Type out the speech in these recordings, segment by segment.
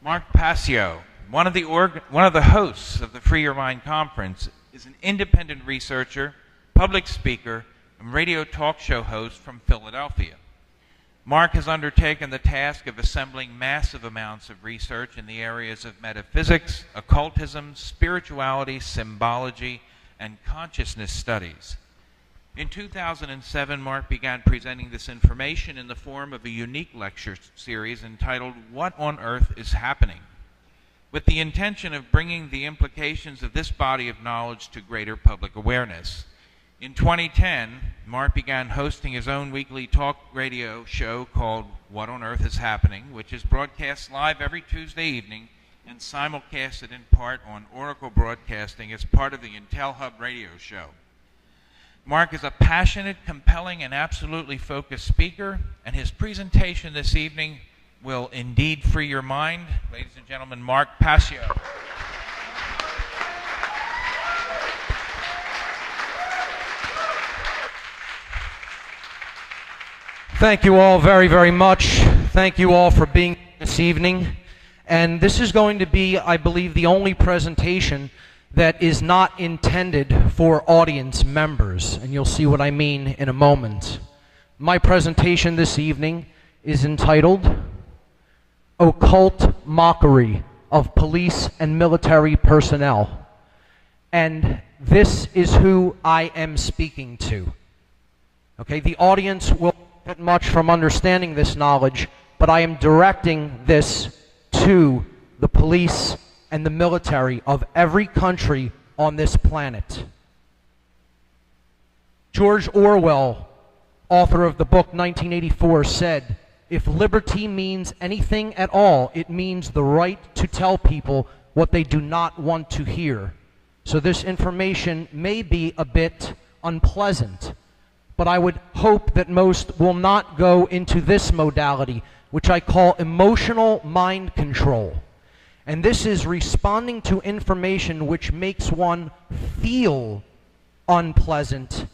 Mark Passio, one of the hosts of the Free Your Mind Conference, is an independent researcher, public speaker, and radio talk show host from Philadelphia. Mark has undertaken the task of assembling massive amounts of research in the areas of metaphysics, occultism, spirituality, symbology, and consciousness studies. In 2007, Mark began presenting this information in the form of a unique lecture series entitled What on Earth is Happening?, with the intention of bringing the implications of this body of knowledge to greater public awareness. In 2010, Mark began hosting his own weekly talk radio show called What on Earth is Happening?, which is broadcast live every Tuesday evening and simulcasted in part on Oracle Broadcasting as part of the Intel Hub radio show. Mark is a passionate, compelling, and absolutely focused speaker, and his presentation this evening will indeed free your mind. Ladies and gentlemen, Mark Passio. Thank you all very, very much. Thank you all for being here this evening. And this is going to be, I believe, the only presentation that is not intended for audience members, and you'll see what I mean in a moment. My presentation this evening is entitled Occult Mockery of Police and Military Personnel. And this is who I am speaking to. Okay, the audience will get much from understanding this knowledge, but I am directing this to the police and the military of every country on this planet. George Orwell, author of the book 1984, said, "If liberty means anything at all, it means the right to tell people what they do not want to hear." So this information may be a bit unpleasant, but I would hope that most will not go into this modality, which I call emotional mind control. And this is responding to information which makes one feel unpleasant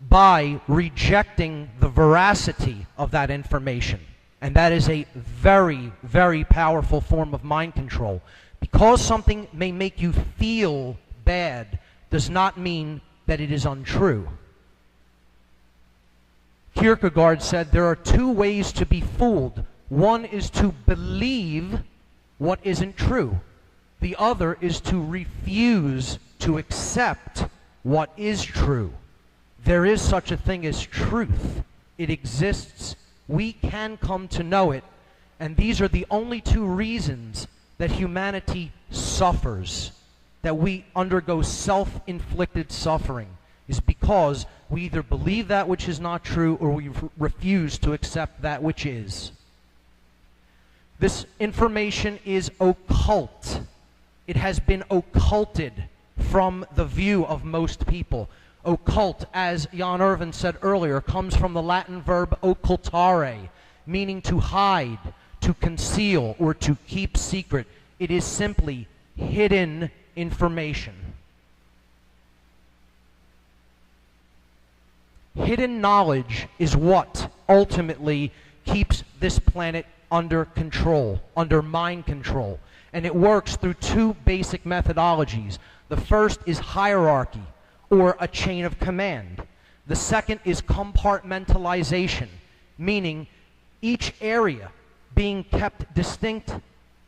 by rejecting the veracity of that information. And that is a very, very powerful form of mind control. Because something may make you feel bad does not mean that it is untrue. Kierkegaard said there are two ways to be fooled. One is to believe what isn't true. The other is to refuse to accept what is true. There is such a thing as truth. It exists. We can come to know it. And these are the only two reasons that humanity suffers, that we undergo self-inflicted suffering, is because we either believe that which is not true or we refuse to accept that which is. This information is occult. It has been occulted from the view of most people. Occult, as Jan Irvin said earlier, comes from the Latin verb occultare, meaning to hide, to conceal, or to keep secret. It is simply hidden information. Hidden knowledge is what ultimately keeps this planet under control, under mind control. And it works through two basic methodologies. The first is hierarchy, or a chain of command. The second is compartmentalization, meaning each area being kept distinct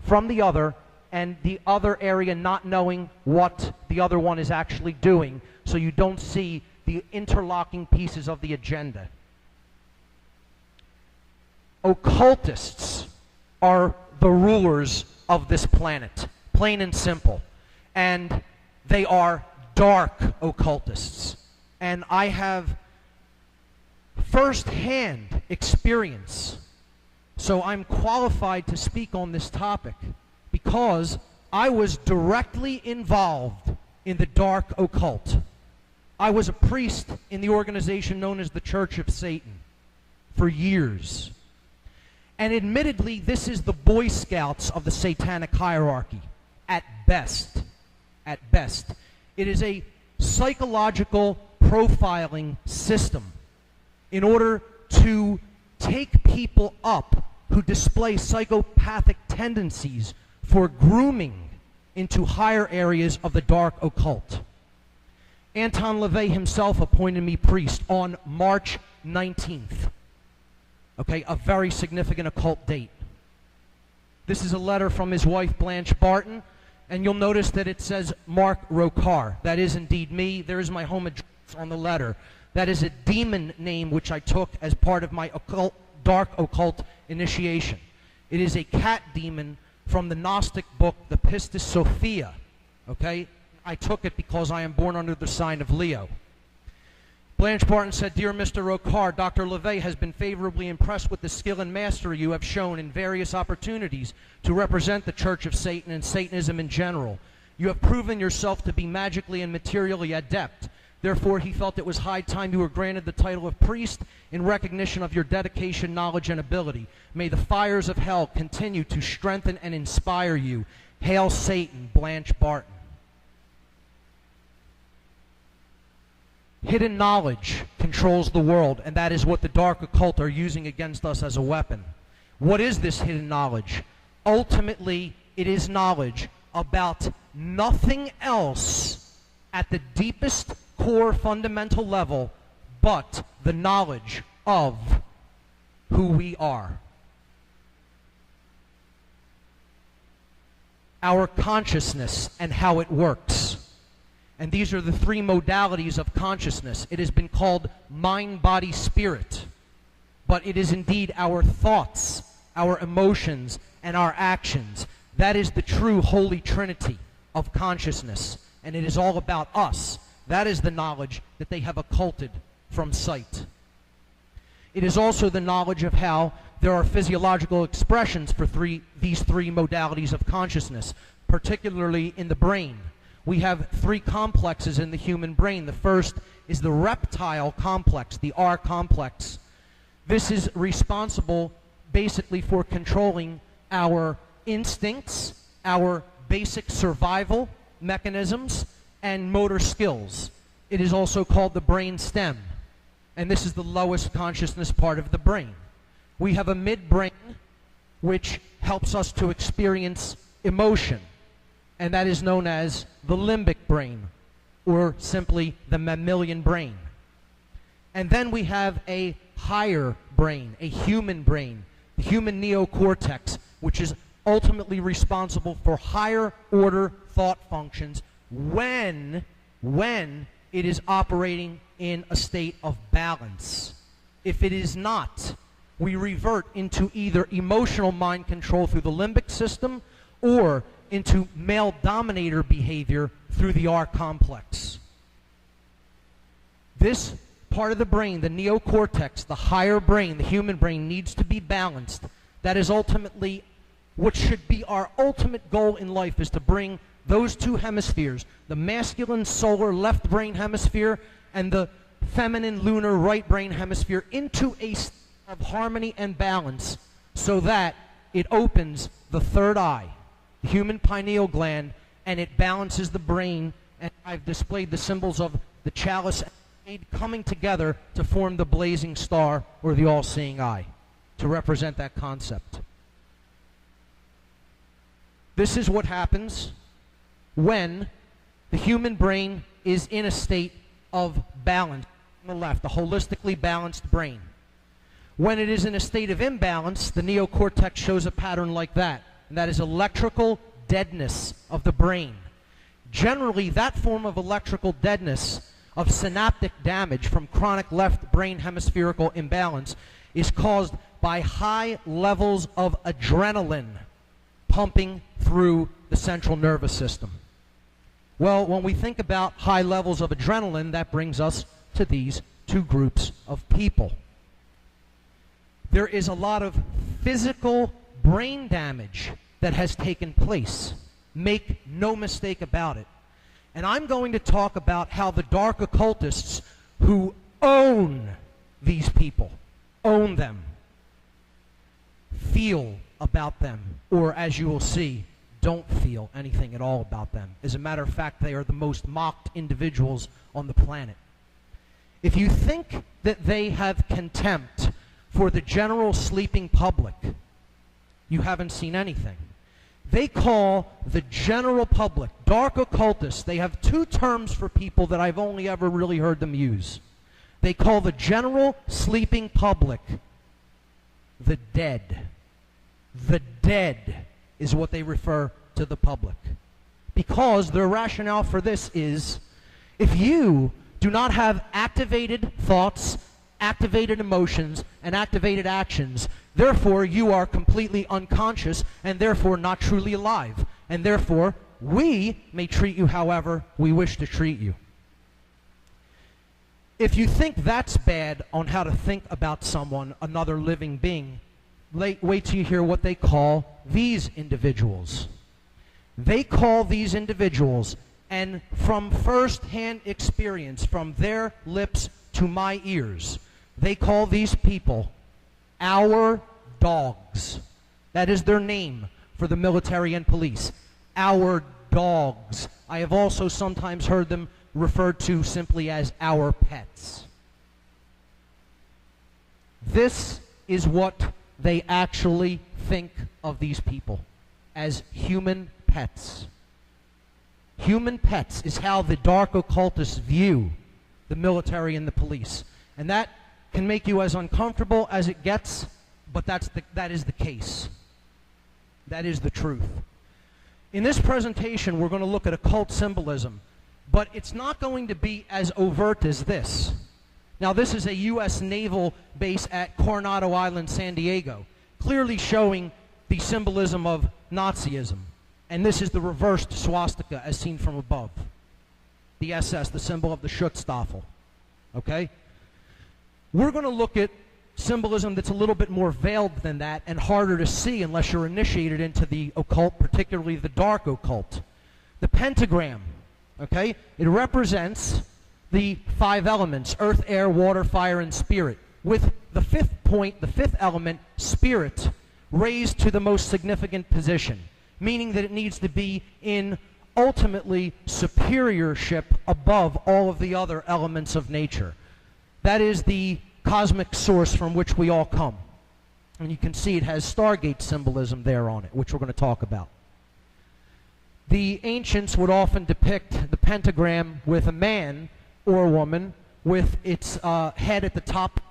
from the other, and the other area not knowing what the other one is actually doing, so you don't see the interlocking pieces of the agenda. Occultists are the rulers of this planet, plain and simple. And they are dark occultists. And I have first-hand experience, so I'm qualified to speak on this topic because I was directly involved in the dark occult. I was a priest in the organization known as the Church of Satan for years. And admittedly, this is the Boy Scouts of the satanic hierarchy, at best. At best. It is a psychological profiling system in order to take people up who display psychopathic tendencies for grooming into higher areas of the dark occult. Anton LaVey himself appointed me priest on March 19th. Okay, a very significant occult date. This is a letter from his wife, Blanche Barton, and you'll notice that it says Mark Rokar. That is indeed me. There is my home address on the letter. That is a demon name which I took as part of my dark occult initiation. It is a cat demon from the Gnostic book, the Pistis Sophia. Okay? I took it because I am born under the sign of Leo. Blanche Barton said, "Dear Mr. Rokar, Dr. LaVey has been favorably impressed with the skill and mastery you have shown in various opportunities to represent the Church of Satan and Satanism in general. You have proven yourself to be magically and materially adept. Therefore, he felt it was high time you were granted the title of priest in recognition of your dedication, knowledge, and ability. May the fires of hell continue to strengthen and inspire you. Hail Satan, Blanche Barton." Hidden knowledge controls the world, and that is what the dark occult are using against us as a weapon. What is this hidden knowledge? Ultimately, it is knowledge about nothing else at the deepest core fundamental level but the knowledge of who we are. Our consciousness and how it works. And these are the three modalities of consciousness. It has been called mind, body, spirit. But it is indeed our thoughts, our emotions, and our actions. That is the true Holy Trinity of consciousness. And it is all about us. That is the knowledge that they have occulted from sight. It is also the knowledge of how there are physiological expressions for these three modalities of consciousness, particularly in the brain. We have three complexes in the human brain. The first is the reptile complex, the R complex. This is responsible basically for controlling our instincts, our basic survival mechanisms, and motor skills. It is also called the brain stem, and this is the lowest consciousness part of the brain. We have a midbrain, which helps us to experience emotion, and that is known as the limbic brain, or simply the mammalian brain. And then we have a higher brain, a human brain, the human neocortex, which is ultimately responsible for higher order thought functions when it is operating in a state of balance. If it is not, we revert into either emotional mind control through the limbic system or into male dominator behavior through the R complex. This part of the brain, the neocortex, the higher brain, the human brain, needs to be balanced. That is ultimately what should be our ultimate goal in life, is to bring those two hemispheres, the masculine solar left brain hemisphere and the feminine lunar right brain hemisphere, into a state of harmony and balance, so that it opens the third eye, the human pineal gland, and it balances the brain. And I've displayed the symbols of the chalice and the jade coming together to form the blazing star, or the all-seeing eye, to represent that concept. This is what happens when the human brain is in a state of balance on the left, a holistically balanced brain. When it is in a state of imbalance, the neocortex shows a pattern like that, and that is electrical deadness of the brain. Generally, that form of electrical deadness, of synaptic damage from chronic left brain hemispherical imbalance, is caused by high levels of adrenaline pumping through the central nervous system. Well, when we think about high levels of adrenaline, that brings us to these two groups of people. There is a lot of physical brain damage that has taken place. Make no mistake about it. And I'm going to talk about how the dark occultists who own these people, own them, feel about them, or as you will see, don't feel anything at all about them. As a matter of fact, they are the most mocked individuals on the planet. If you think that they have contempt for the general sleeping public, you haven't seen anything. They call the general public, dark occultists, they have two terms for people that I've only ever really heard them use. They call the general sleeping public the dead. The dead is what they refer to the public. Because their rationale for this is, if you do not have activated thoughts, activated emotions, and activated actions, therefore you are completely unconscious and therefore not truly alive. And therefore, we may treat you however we wish to treat you. If you think that's bad on how to think about someone, another living being, wait till you hear what they call these individuals. They call these individuals, and from first-hand experience, from their lips to my ears, they call these people our dogs. That is their name for the military and police. Our dogs. I have also sometimes heard them referred to simply as our pets. This is what they actually think of these people, as human pets. Human pets is how the dark occultists view the military and the police. And that can make you as uncomfortable as it gets, but that is the case. That is the truth. In this presentation, we're going to look at occult symbolism, but it's not going to be as overt as this. Now, this is a U.S. naval base at Coronado Island, San Diego, clearly showing the symbolism of Nazism. And this is the reversed swastika as seen from above. The SS, the symbol of the Schutzstaffel. Okay? We're going to look at symbolism that's a little bit more veiled than that and harder to see unless you're initiated into the occult, particularly the dark occult. The pentagram, okay? It represents the 5 elements, earth, air, water, fire, and spirit, with the 5th point, the 5th element, spirit, raised to the most significant position, meaning that it needs to be in ultimately superiorship above all of the other elements of nature. That is the cosmic source from which we all come. And you can see it has Stargate symbolism there on it, which we're going to talk about. The ancients would often depict the pentagram with a man or a woman with its head at the top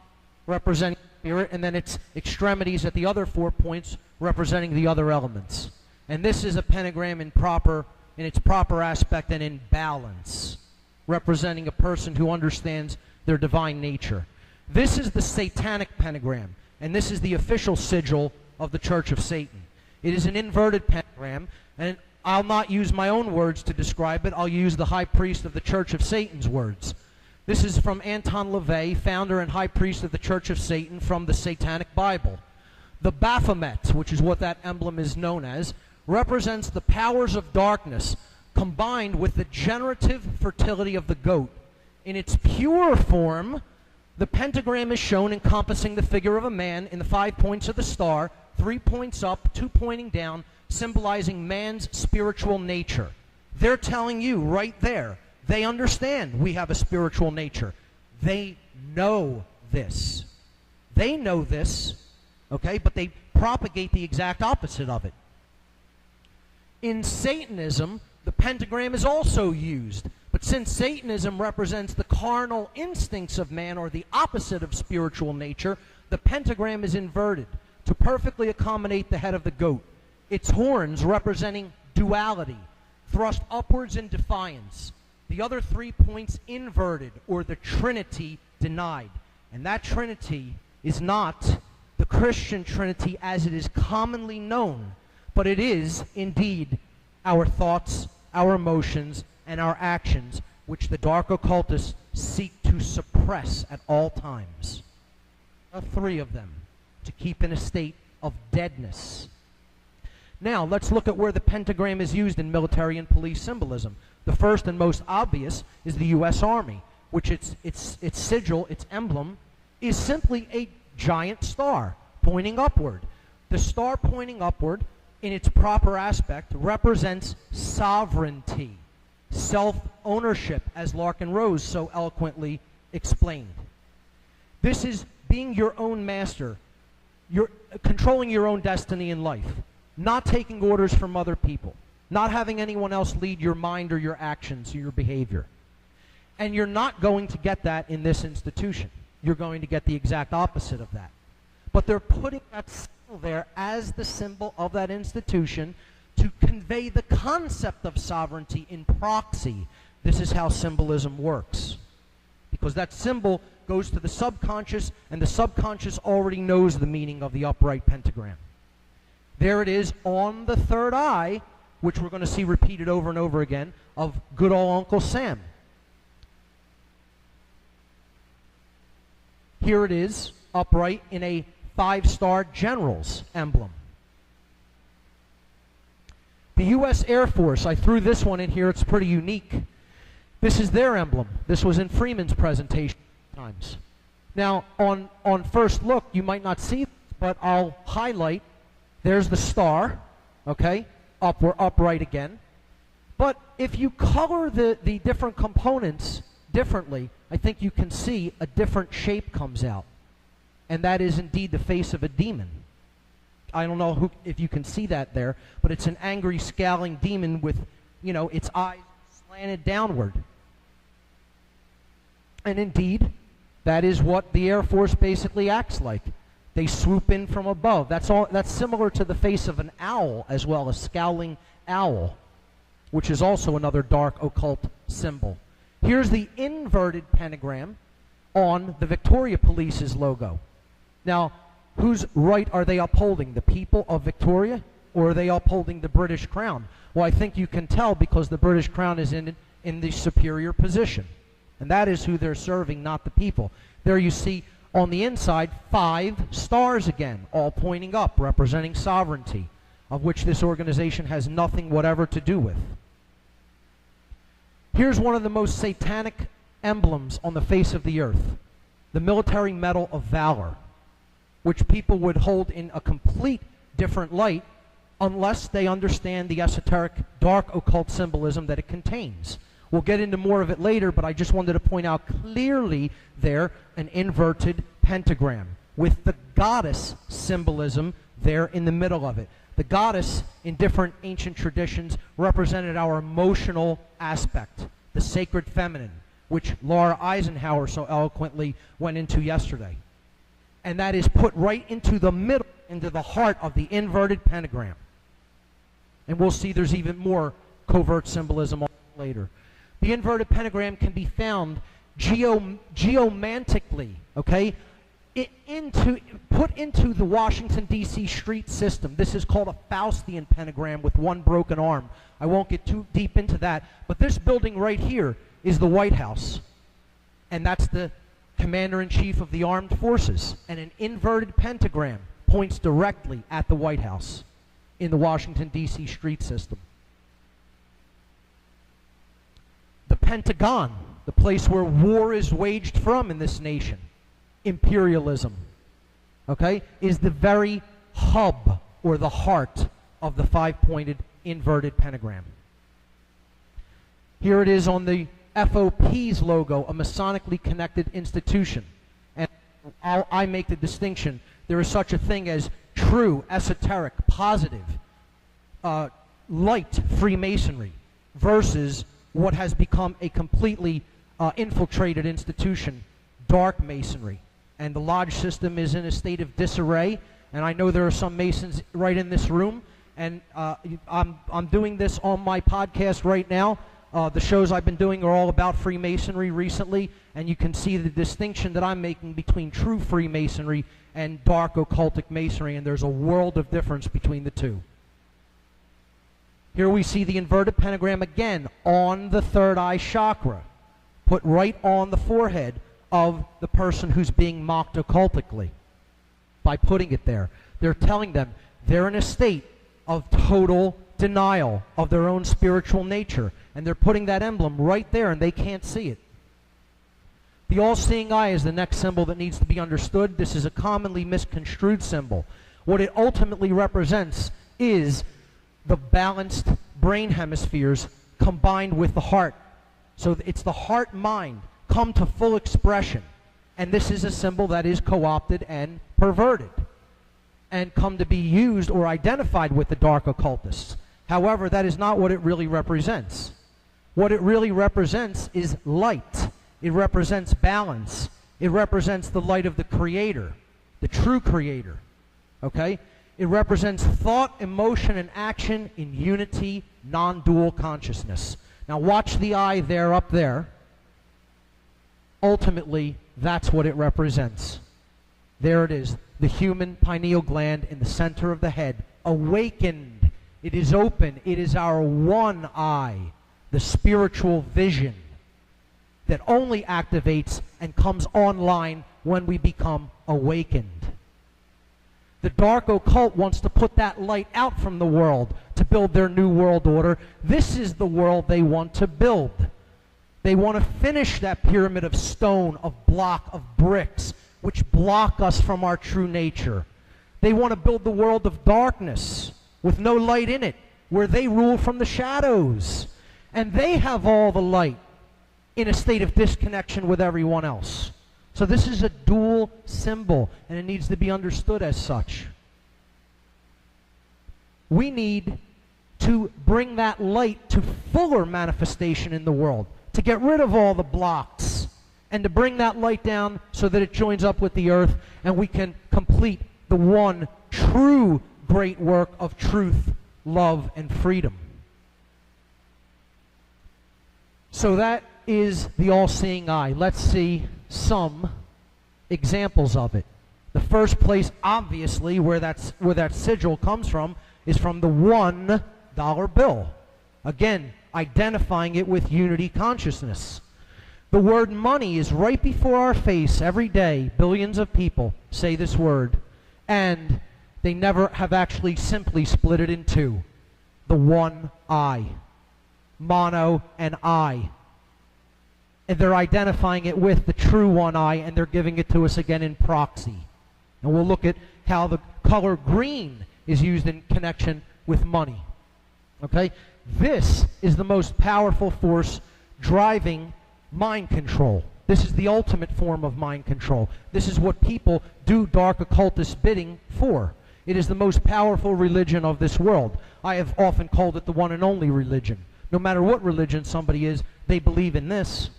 representing spirit, and then its extremities at the other 4 points representing the other elements. And this is a pentagram in its proper aspect and in balance, representing a person who understands their divine nature. This is the satanic pentagram, and this is the official sigil of the Church of Satan. It is an inverted pentagram, and I'll not use my own words to describe it. I'll use the high priest of the Church of Satan's words. This is from Anton LaVey, founder and high priest of the Church of Satan, from the Satanic Bible. The Baphomet, which is what that emblem is known as, represents the powers of darkness combined with the generative fertility of the goat. In its pure form, the pentagram is shown encompassing the figure of a man in the 5 points of the star, 3 points up, 2 pointing down, symbolizing man's spiritual nature. They're telling you right there, they understand we have a spiritual nature. They know this. They know this, okay, but they propagate the exact opposite of it. In Satanism, the pentagram is also used. But since Satanism represents the carnal instincts of man, or the opposite of spiritual nature, the pentagram is inverted to perfectly accommodate the head of the goat. Its horns representing duality, thrust upwards in defiance. The other 3 points inverted, or the Trinity denied. And that Trinity is not the Christian Trinity as it is commonly known, but it is indeed our thoughts, our emotions, and our actions, which the dark occultists seek to suppress at all times. 3 of them, to keep in a state of deadness. Now, let's look at where the pentagram is used in military and police symbolism. The first and most obvious is the U.S. Army, which its sigil, its emblem, is simply a giant star pointing upward. The star pointing upward, in its proper aspect, represents sovereignty, self-ownership, as Larkin Rose so eloquently explained. This is being your own master, you're controlling your own destiny in life. not taking orders from other people, not having anyone else lead your mind or your actions or your behavior. And you're not going to get that in this institution. You're going to get the exact opposite of that. But they're putting that symbol there as the symbol of that institution to convey the concept of sovereignty in proxy. This is how symbolism works. Because that symbol goes to the subconscious, and the subconscious already knows the meaning of the upright pentagram. There it is on the third eye, which we're going to see repeated over and over again, of good old Uncle Sam. Here it is, upright in a 5-star general's emblem. The U.S. Air Force, I threw this one in here, it's pretty unique. This is their emblem. This was in Freeman's presentation times. Now, on first look, you might not see this, but I'll highlight. There's the star, okay? We're upright again. But if you color the different components differently, I think you can see a different shape comes out. And that is indeed the face of a demon. I don't know if you can see that there, but it's an angry, scowling demon with, you know, its eyes slanted downward. And indeed, that is what the Air Force basically acts like. They swoop in from above. That's similar to the face of an owl as well, a scowling owl, which is also another dark occult symbol. Here's the inverted pentagram on the Victoria Police's logo. Now, whose right are they upholding? The people of Victoria, or are they upholding the British Crown? Well, I think you can tell because the British Crown is in the superior position. And that is who they're serving, not the people. There you see on the inside 5 stars again, all pointing up, representing sovereignty, of which this organization has nothing whatever to do with. Here's one of the most satanic emblems on the face of the earth, the military medal of valor, which people would hold in a complete different light unless they understand the esoteric dark occult symbolism that it contains. We'll get into more of it later, but I just wanted to point out clearly there an inverted pentagram with the goddess symbolism there in the middle of it. The goddess, in different ancient traditions, represented our emotional aspect, the sacred feminine, which Laura Eisenhower so eloquently went into yesterday. And that is put right into the middle, into the heart of the inverted pentagram. And we'll see there's even more covert symbolism later. The inverted pentagram can be found geomantically, okay, put into the Washington, D.C. street system. This is called a Faustian pentagram with one broken arm. I won't get too deep into that, but this building right here is the White House, and that's the Commander-in-Chief of the Armed Forces, and an inverted pentagram points directly at the White House in the Washington, D.C. street system. The Pentagon, the place where war is waged from in this nation, imperialism, okay, is the very hub or the heart of the 5-pointed inverted pentagram. Here it is on the FOP's logo, a Masonically connected institution. And I make the distinction. There is such a thing as true, esoteric, positive, light Freemasonry versus what has become a completely infiltrated institution, dark Masonry. And the lodge system is in a state of disarray. And I know there are some Masons right in this room. And I'm doing this on my podcast right now. The shows I've been doing are all about Freemasonry recently, and you can see the distinction that I'm making between true Freemasonry and dark occultic Masonry, and there's a world of difference between the two. Here we see the inverted pentagram again on the third eye chakra, put right on the forehead of the person who's being mocked occultically by putting it there. They're telling them they're in a state of total denial of their own spiritual nature. And they're putting that emblem right there, and they can't see it. The all-seeing eye is the next symbol that needs to be understood. This is a commonly misconstrued symbol. What it ultimately represents is the balanced brain hemispheres combined with the heart. So it's the heart-mind come to full expression. And this is a symbol that is co-opted and perverted. and come to be used or identified with the dark occultists. However, that is not what it really represents. What it really represents is light. It represents balance. It represents the light of the Creator, the true Creator. Okay? It represents thought, emotion, and action in unity, non-dual consciousness. Now watch the eye there, up there. Ultimately, that's what it represents. There it is, the human pineal gland in the center of the head, awakened. It is open. It is our one eye, the spiritual vision that only activates and comes online when we become awakened. The dark occult wants to put that light out from the world to build their new world order. This is the world they want to build. They want to finish that pyramid of stone, of block, of bricks, which block us from our true nature. They want to build the world of darkness with no light in it, where they rule from the shadows. And they have all the light in a state of disconnection with everyone else. So this is a dual symbol, and it needs to be understood as such. We need to bring that light to fuller manifestation in the world, to get rid of all the blocks, and to bring that light down so that it joins up with the earth, and we can complete the one true great work of truth, love, and freedom. So that is the all-seeing eye. Let's see some examples of it. The first place, obviously, where that sigil comes from is from the $1 bill. Again, identifying it with unity consciousness. The word money is right before our face every day. Billions of people say this word, and they never have actually simply split it in two. The one eye. Mono and eye. And they're identifying it with the true one eye, and they're giving it to us again in proxy. And we'll look at how the color green is used in connection with money. Okay? This is the most powerful force driving mind control. This is the ultimate form of mind control. This is what people do dark occultist bidding for. It is the most powerful religion of this world. I have often called it the one and only religion. No matter what religion somebody is, they believe in this.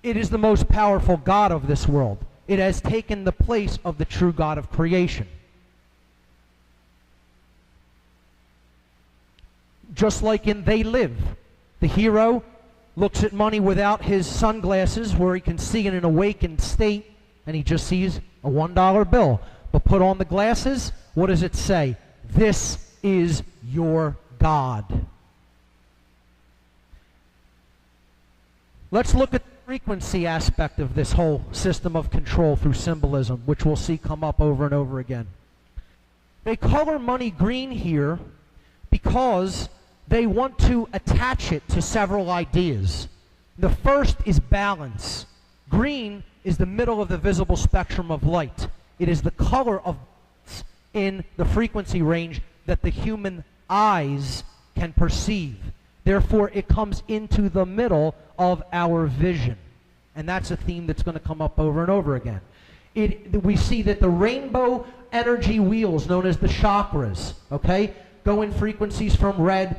It is the most powerful God of this world. It has taken the place of the true God of creation. Just like in They Live, the hero looks at money without his sunglasses where he can see in an awakened state, and he just sees a $1 bill. But put on the glasses, what does it say? This is your God. Let's look at the frequency aspect of this whole system of control through symbolism, which we'll see come up over and over again. They color money green here because they want to attach it to several ideas. The first is balance. Green is the middle of the visible spectrum of light. It is the color of in the frequency range that the human eyes can perceive. Therefore, it comes into the middle of our vision. And that's a theme that's going to come up over and over again. We see that the rainbow energy wheels, known as the chakras, okay, go in frequencies from red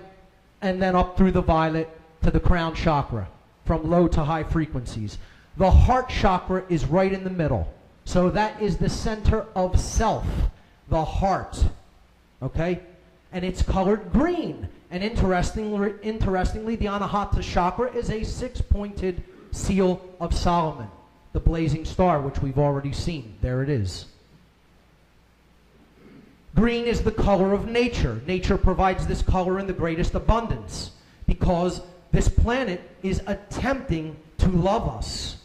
and then up through the violet to the crown chakra, from low to high frequencies. The heart chakra is right in the middle. So that is the center of self, the heart, okay? And it's colored green. And interestingly, the Anahata chakra is a six-pointed seal of Solomon, the blazing star, which we've already seen. There it is. Green is the color of nature. Nature provides this color in the greatest abundance because this planet is attempting to love us.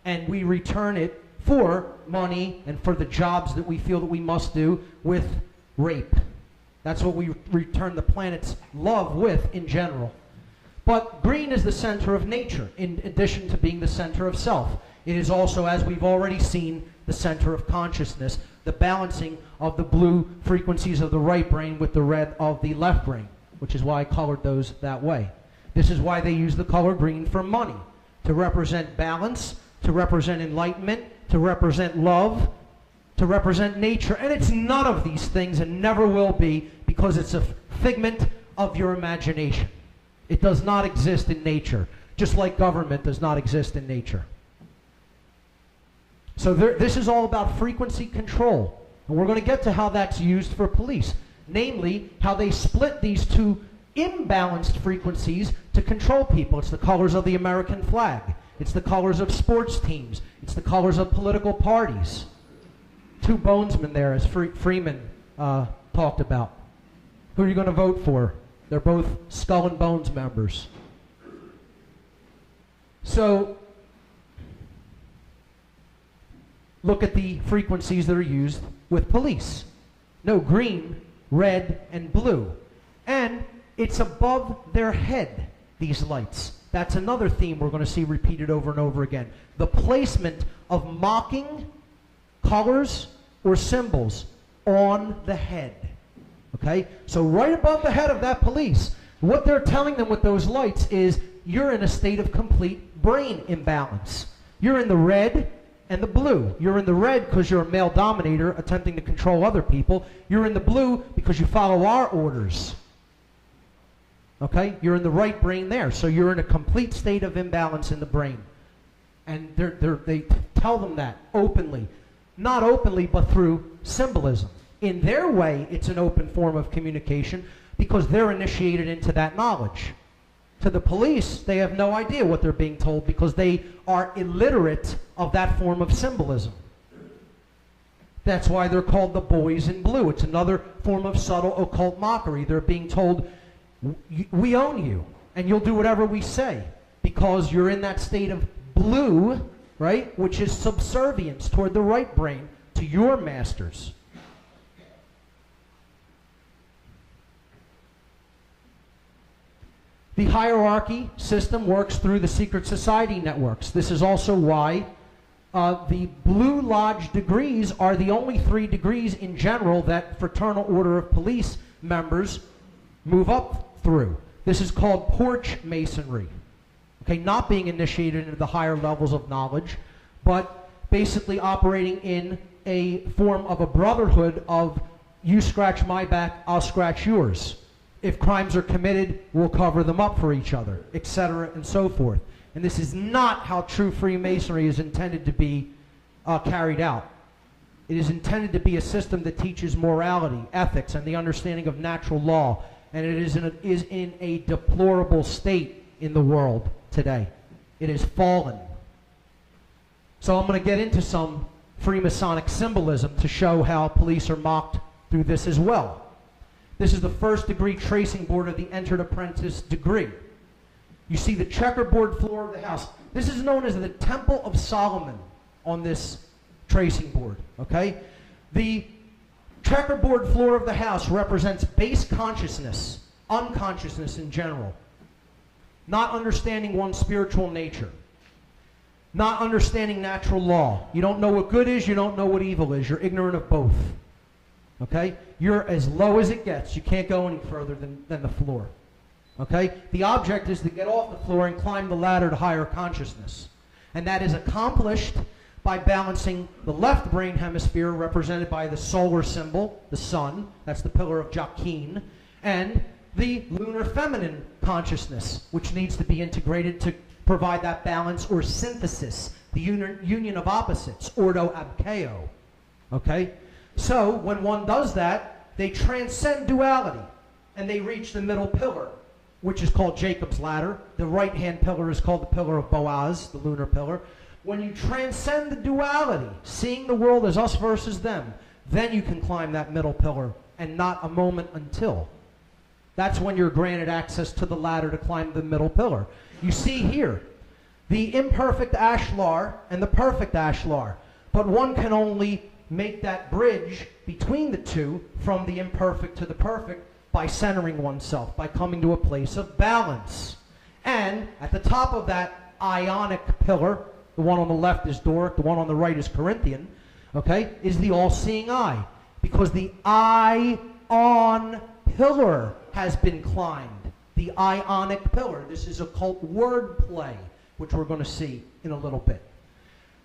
And we return it for money and for the jobs that we feel that we must do with rape. That's what we return the planet's love with in general. But green is the center of nature, in addition to being the center of self. It is also, as we've already seen, the center of consciousness, the balancing of the blue frequencies of the right brain with the red of the left brain, which is why I colored those that way. This is why they use the color green for money, to represent balance, to represent enlightenment, to represent love, to represent nature, and it's none of these things and never will be, because it's a figment of your imagination. It does not exist in nature, just like government does not exist in nature. So this is all about frequency control, and we're going to get to how that's used for police, namely how they split these two imbalanced frequencies to control people. It's the colors of the American flag. It's the colors of sports teams. It's the colors of political parties. Two bonesmen there, as Freeman talked about. Who are you going to vote for? They're both Skull and Bones members. So, look at the frequencies that are used with police. No, green, red, and blue. And it's above their head, these lights. That's another theme we're going to see repeated over and over again. The placement of mocking colors or symbols on the head. Okay? So right above the head of that police, what they're telling them with those lights is you're in a state of complete brain imbalance. You're in the red and the blue. You're in the red because you're a male dominator attempting to control other people. You're in the blue because you follow our orders. Okay? You're in the right brain there. So you're in a complete state of imbalance in the brain. And they tell them that openly. Not openly, but through symbolism. In their way, it's an open form of communication because they're initiated into that knowledge. To the police, they have no idea what they're being told because they are illiterate of that form of symbolism. That's why they're called the boys in blue. It's another form of subtle occult mockery. They're being told, we own you, and you'll do whatever we say because you're in that state of blue, right, which is subservience toward the right brain to your masters. The hierarchy system works through the secret society networks. This is also why the Blue Lodge degrees are the only 3 degrees in general that Fraternal Order of Police members move up through. This is called porch masonry. Okay, not being initiated into the higher levels of knowledge, but basically operating in a form of a brotherhood of you scratch my back, I'll scratch yours. If crimes are committed, we'll cover them up for each other, etc., and so forth. And this is not how true Freemasonry is intended to be carried out. It is intended to be a system that teaches morality, ethics, and the understanding of natural law. And it is in a deplorable state in the world today. It has fallen. So I'm going to get into some Freemasonic symbolism to show how police are mocked through this as well. This is the first degree tracing board of the entered apprentice degree. You see the checkerboard floor of the house. This is known as the Temple of Solomon on this tracing board, okay? The checkerboard floor of the house represents base consciousness, unconsciousness in general, not understanding one's spiritual nature, not understanding natural law. You don't know what good is, you don't know what evil is. You're ignorant of both. Okay? You're as low as it gets. You can't go any further than the floor. Okay? The object is to get off the floor and climb the ladder to higher consciousness. And that is accomplished by balancing the left brain hemisphere, represented by the solar symbol, the sun, that's the pillar of Jachin, and the lunar feminine consciousness, which needs to be integrated to provide that balance or synthesis, the union of opposites, ordo ab chaos. Okay? So, when one does that, they transcend duality, and they reach the middle pillar, which is called Jacob's ladder. The right-hand pillar is called the pillar of Boaz, the lunar pillar. When you transcend the duality, seeing the world as us versus them, then you can climb that middle pillar, and not a moment until. That's when you're granted access to the ladder to climb the middle pillar. You see here, the imperfect ashlar and the perfect ashlar, but one can only make that bridge between the two from the imperfect to the perfect by centering oneself, by coming to a place of balance. And at the top of that ionic pillar, the one on the left is Doric, the one on the right is Corinthian, okay, is the all-seeing eye. Because the ion pillar has been climbed. The ionic pillar. This is occult wordplay, which we're going to see in a little bit.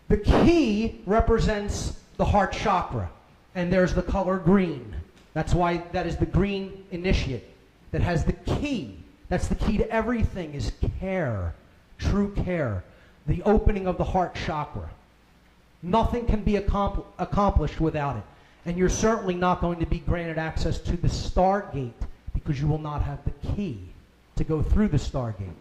The key represents the heart chakra, and there's the color green. That's why that is the green initiate that has the key. That's the key to everything, is care, true care, the opening of the heart chakra. Nothing can be accomplished without it. And you're certainly not going to be granted access to the Stargate because you will not have the key to go through the Stargate,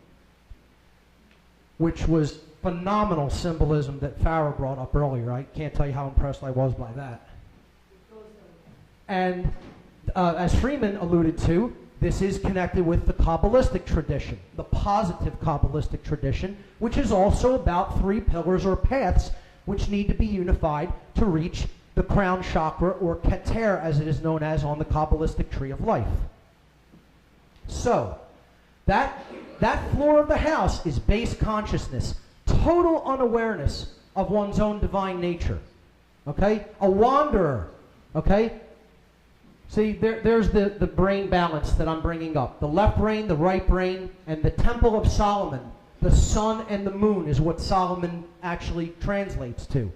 which was phenomenal symbolism that Farah brought up earlier. I can't tell you how impressed I was by that. And as Freeman alluded to, this is connected with the Kabbalistic tradition, the positive Kabbalistic tradition, which is also about 3 pillars or paths which need to be unified to reach the crown chakra, or Keter as it is known as on the Kabbalistic tree of life. So, that floor of the house is base consciousness, total unawareness of one's own divine nature. Okay? A wanderer. Okay? See, there's the brain balance that I'm bringing up. The left brain, the right brain, and the Temple of Solomon. The sun and the moon is what Solomon actually translates to.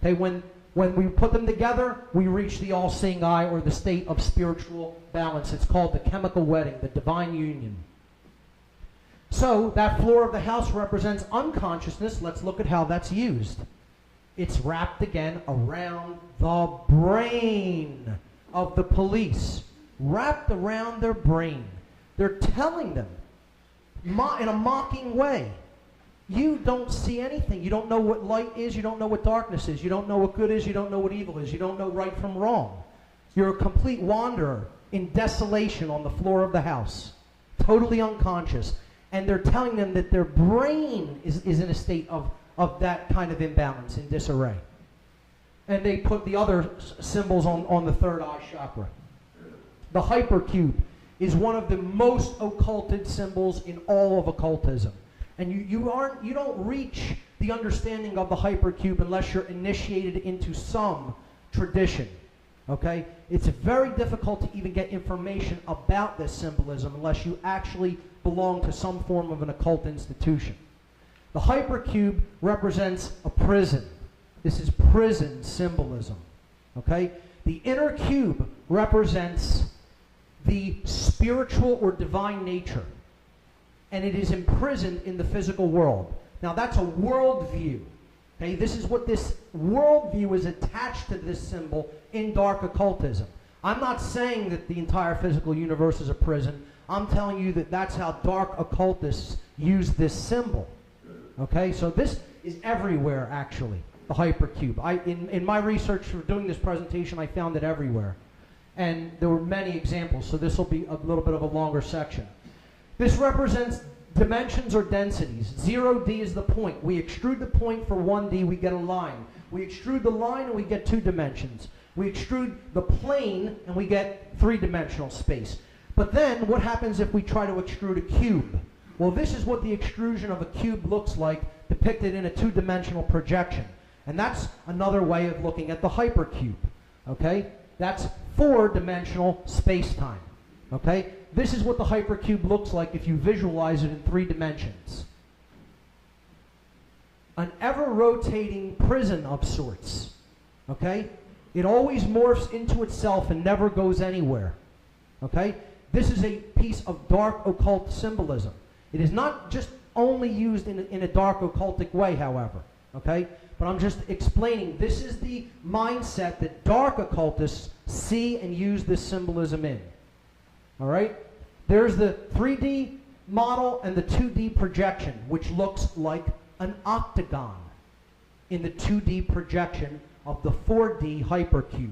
Okay, when we put them together, we reach the all-seeing eye, or the state of spiritual balance. It's called the chemical wedding, the divine union. So that floor of the house represents unconsciousness. Let's look at how that's used. It's wrapped again around the brain of the police, wrapped around their brain. They're telling them in a mocking way, you don't see anything. You don't know what light is. You don't know what darkness is. You don't know what good is. You don't know what evil is. You don't know right from wrong. You're a complete wanderer in desolation on the floor of the house, totally unconscious. And they're telling them that their brain is in a state of that kind of imbalance, in disarray. And they put the other symbols on the third eye chakra. The hypercube is one of the most occulted symbols in all of occultism. And you don't reach the understanding of the hypercube unless you're initiated into some tradition. Okay? It's very difficult to even get information about this symbolism unless you actually belong to some form of an occult institution. The hypercube represents a prison. This is prison symbolism. Okay? The inner cube represents the spiritual or divine nature, and it is imprisoned in the physical world. Now that's a worldview. Okay? This is what this worldview is attached to this symbol in dark occultism. I'm not saying that the entire physical universe is a prison. I'm telling you that that's how dark occultists use this symbol. Okay? So this is everywhere, actually, the hypercube. In my research for doing this presentation, I found it everywhere. And there were many examples, so this will be a little bit of a longer section. This represents dimensions or densities. 0D is the point. We extrude the point for 1D, we get a line. We extrude the line and we get 2 dimensions. We extrude the plane and we get 3-dimensional space. But then what happens if we try to extrude a cube? Well, this is what the extrusion of a cube looks like, depicted in a 2-dimensional projection. And that's another way of looking at the hypercube. Okay? That's 4-dimensional space-time. Okay? This is what the hypercube looks like if you visualize it in 3 dimensions. An ever-rotating prison of sorts. Okay? It always morphs into itself and never goes anywhere. Okay? This is a piece of dark occult symbolism. It is not just only used in a dark occultic way, however. Okay? But I'm just explaining, this is the mindset that dark occultists see and use this symbolism in. All right? There's the 3D model and the 2D projection, which looks like an octagon in the 2D projection of the 4D hypercube.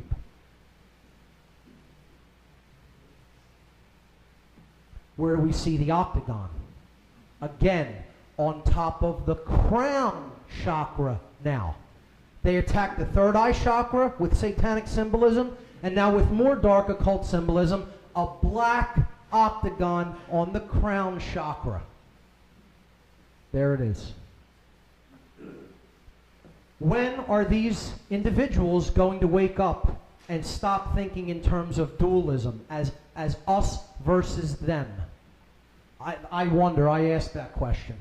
Where do we see the octagon? Again, on top of the crown chakra now. They attack the third eye chakra with satanic symbolism, and now with more dark occult symbolism, a black octagon on the crown chakra. There it is. When are these individuals going to wake up and stop thinking in terms of dualism as us versus them? I wonder, I ask that question.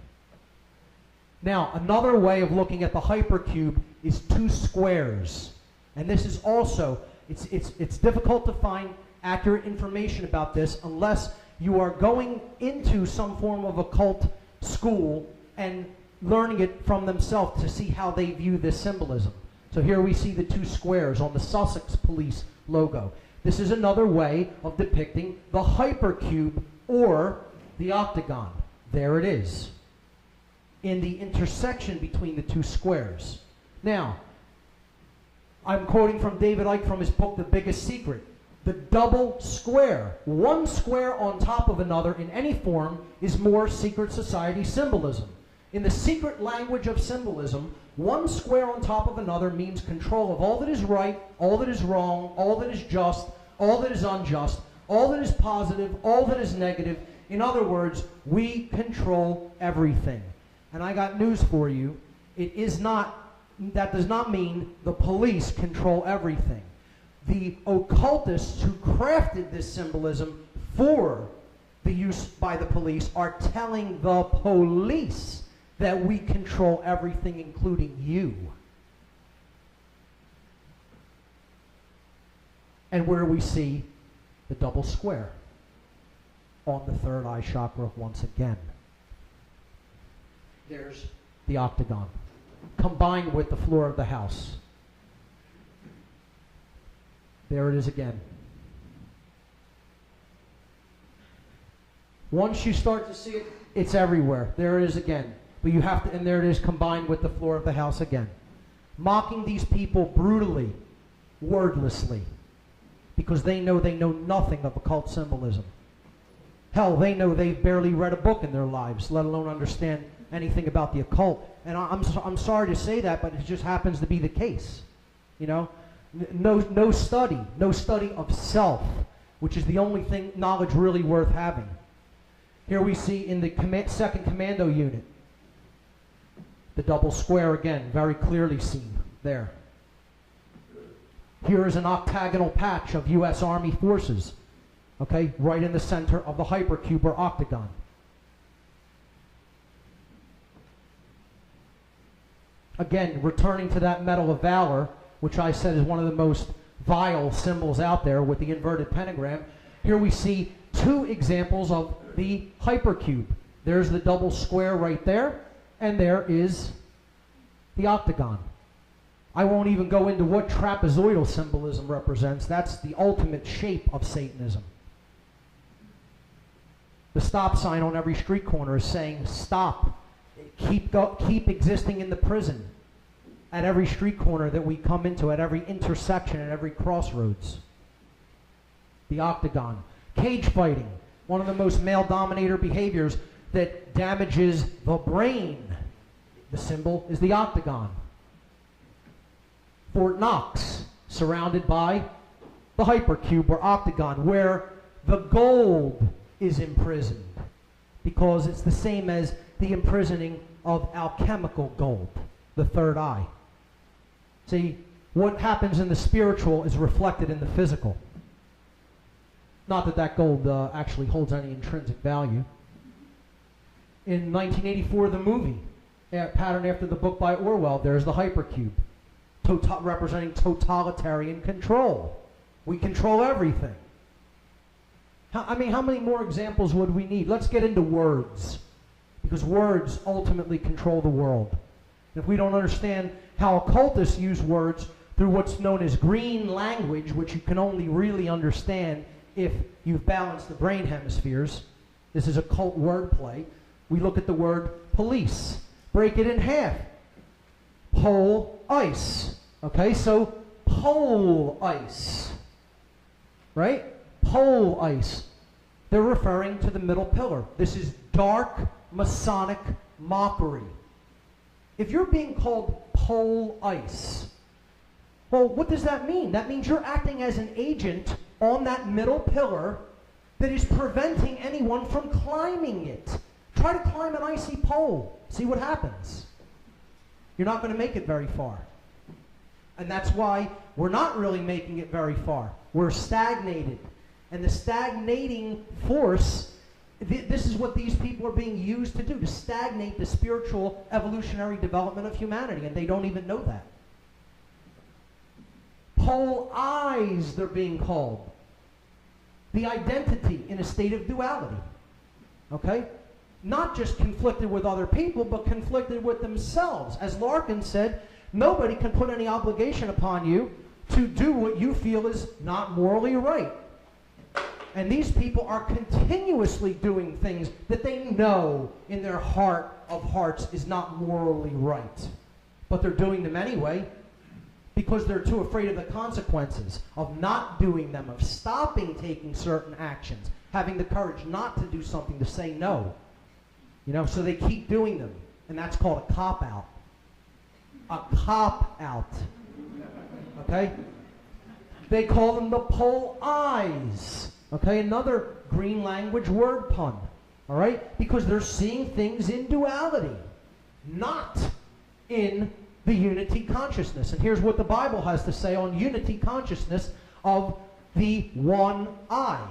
Now, another way of looking at the hypercube is 2 squares. And this is also, it's difficult to find accurate information about this unless you are going into some form of occult school and learning it from themselves to see how they view this symbolism. So here we see the two squares on the Sussex police logo. This is another way of depicting the hypercube or the octagon. There it is, in the intersection between the two squares. Now, I'm quoting from David Icke from his book, The Biggest Secret. The double square, one square on top of another in any form, is more secret society symbolism. In the secret language of symbolism, one square on top of another means control of all that is right, all that is wrong, all that is just, all that is unjust, all that is positive, all that is negative. In other words, we control everything. And I got news for you. That does not mean the police control everything. The occultists who crafted this symbolism for the use by the police are telling the police that we control everything, including you. And where we see the double square on the third eye chakra once again. There's the octagon, combined with the floor of the house. There it is again. Once you start to see it, it's everywhere. There it is again. But you have to, and there it is combined with the floor of the house again. Mocking these people brutally, wordlessly, because they know nothing of occult symbolism. Hell, they know they've barely read a book in their lives, let alone understand anything about the occult. And I'm sorry to say that, but it just happens to be the case. You know, no study of self, which is the only thing knowledge really worth having. Here we see in the second commando unit, the double square again, very clearly seen there. Here is an octagonal patch of U.S. Army forces, okay, right in the center of the hypercube or octagon. Again, returning to that Medal of Valor, which I said is one of the most vile symbols out there with the inverted pentagram. Here we see two examples of the hypercube. There's the double square right there, and there is the octagon. I won't even go into what trapezoidal symbolism represents. That's the ultimate shape of Satanism. The stop sign on every street corner is saying, stop. Keep existing in the prison at every street corner that we come into, at every intersection, at every crossroads. The octagon. Cage fighting, one of the most male-dominator behaviors that damages the brain. The symbol is the octagon. Fort Knox, surrounded by the hypercube or octagon, where the gold is imprisoned, because it's the same as the imprisoning of alchemical gold, the third eye. See, what happens in the spiritual is reflected in the physical. Not that that gold actually holds any intrinsic value. In 1984, the movie, patterned after the book by Orwell, there's the hypercube, representing totalitarian control. We control everything. How many more examples would we need? Let's get into words, because words ultimately control the world. If we don't understand how occultists use words through what's known as green language, which you can only really understand if you've balanced the brain hemispheres, this is occult wordplay. We look at the word police, break it in half. Pole ice. Okay, so pole ice. Right? Pole ice. They're referring to the middle pillar. This is dark Masonic mockery. If you're being called pole ice, well, what does that mean? That means you're acting as an agent on that middle pillar that is preventing anyone from climbing it. Try to climb an icy pole. See what happens. You're not going to make it very far. And that's why we're not really making it very far. We're stagnated. And the stagnating force, this is what these people are being used to do, to stagnate the spiritual evolutionary development of humanity, and they don't even know that. pole eyes, they're being called. The identity in a state of duality. Okay? Not just conflicted with other people, but conflicted with themselves. As Larkin said, nobody can put any obligation upon you to do what you feel is not morally right. And these people are continuously doing things that they know in their heart of hearts is not morally right. But they're doing them anyway because they're too afraid of the consequences of not doing them, of stopping taking certain actions, having the courage not to do something, to say no. You know, so they keep doing them. And that's called a cop-out. A cop-out. Okay? They call them the pole eyes. Okay, another green language word pun. All right? Because they're seeing things in duality, not in the unity consciousness. And here's what the Bible has to say on unity consciousness of the one eye.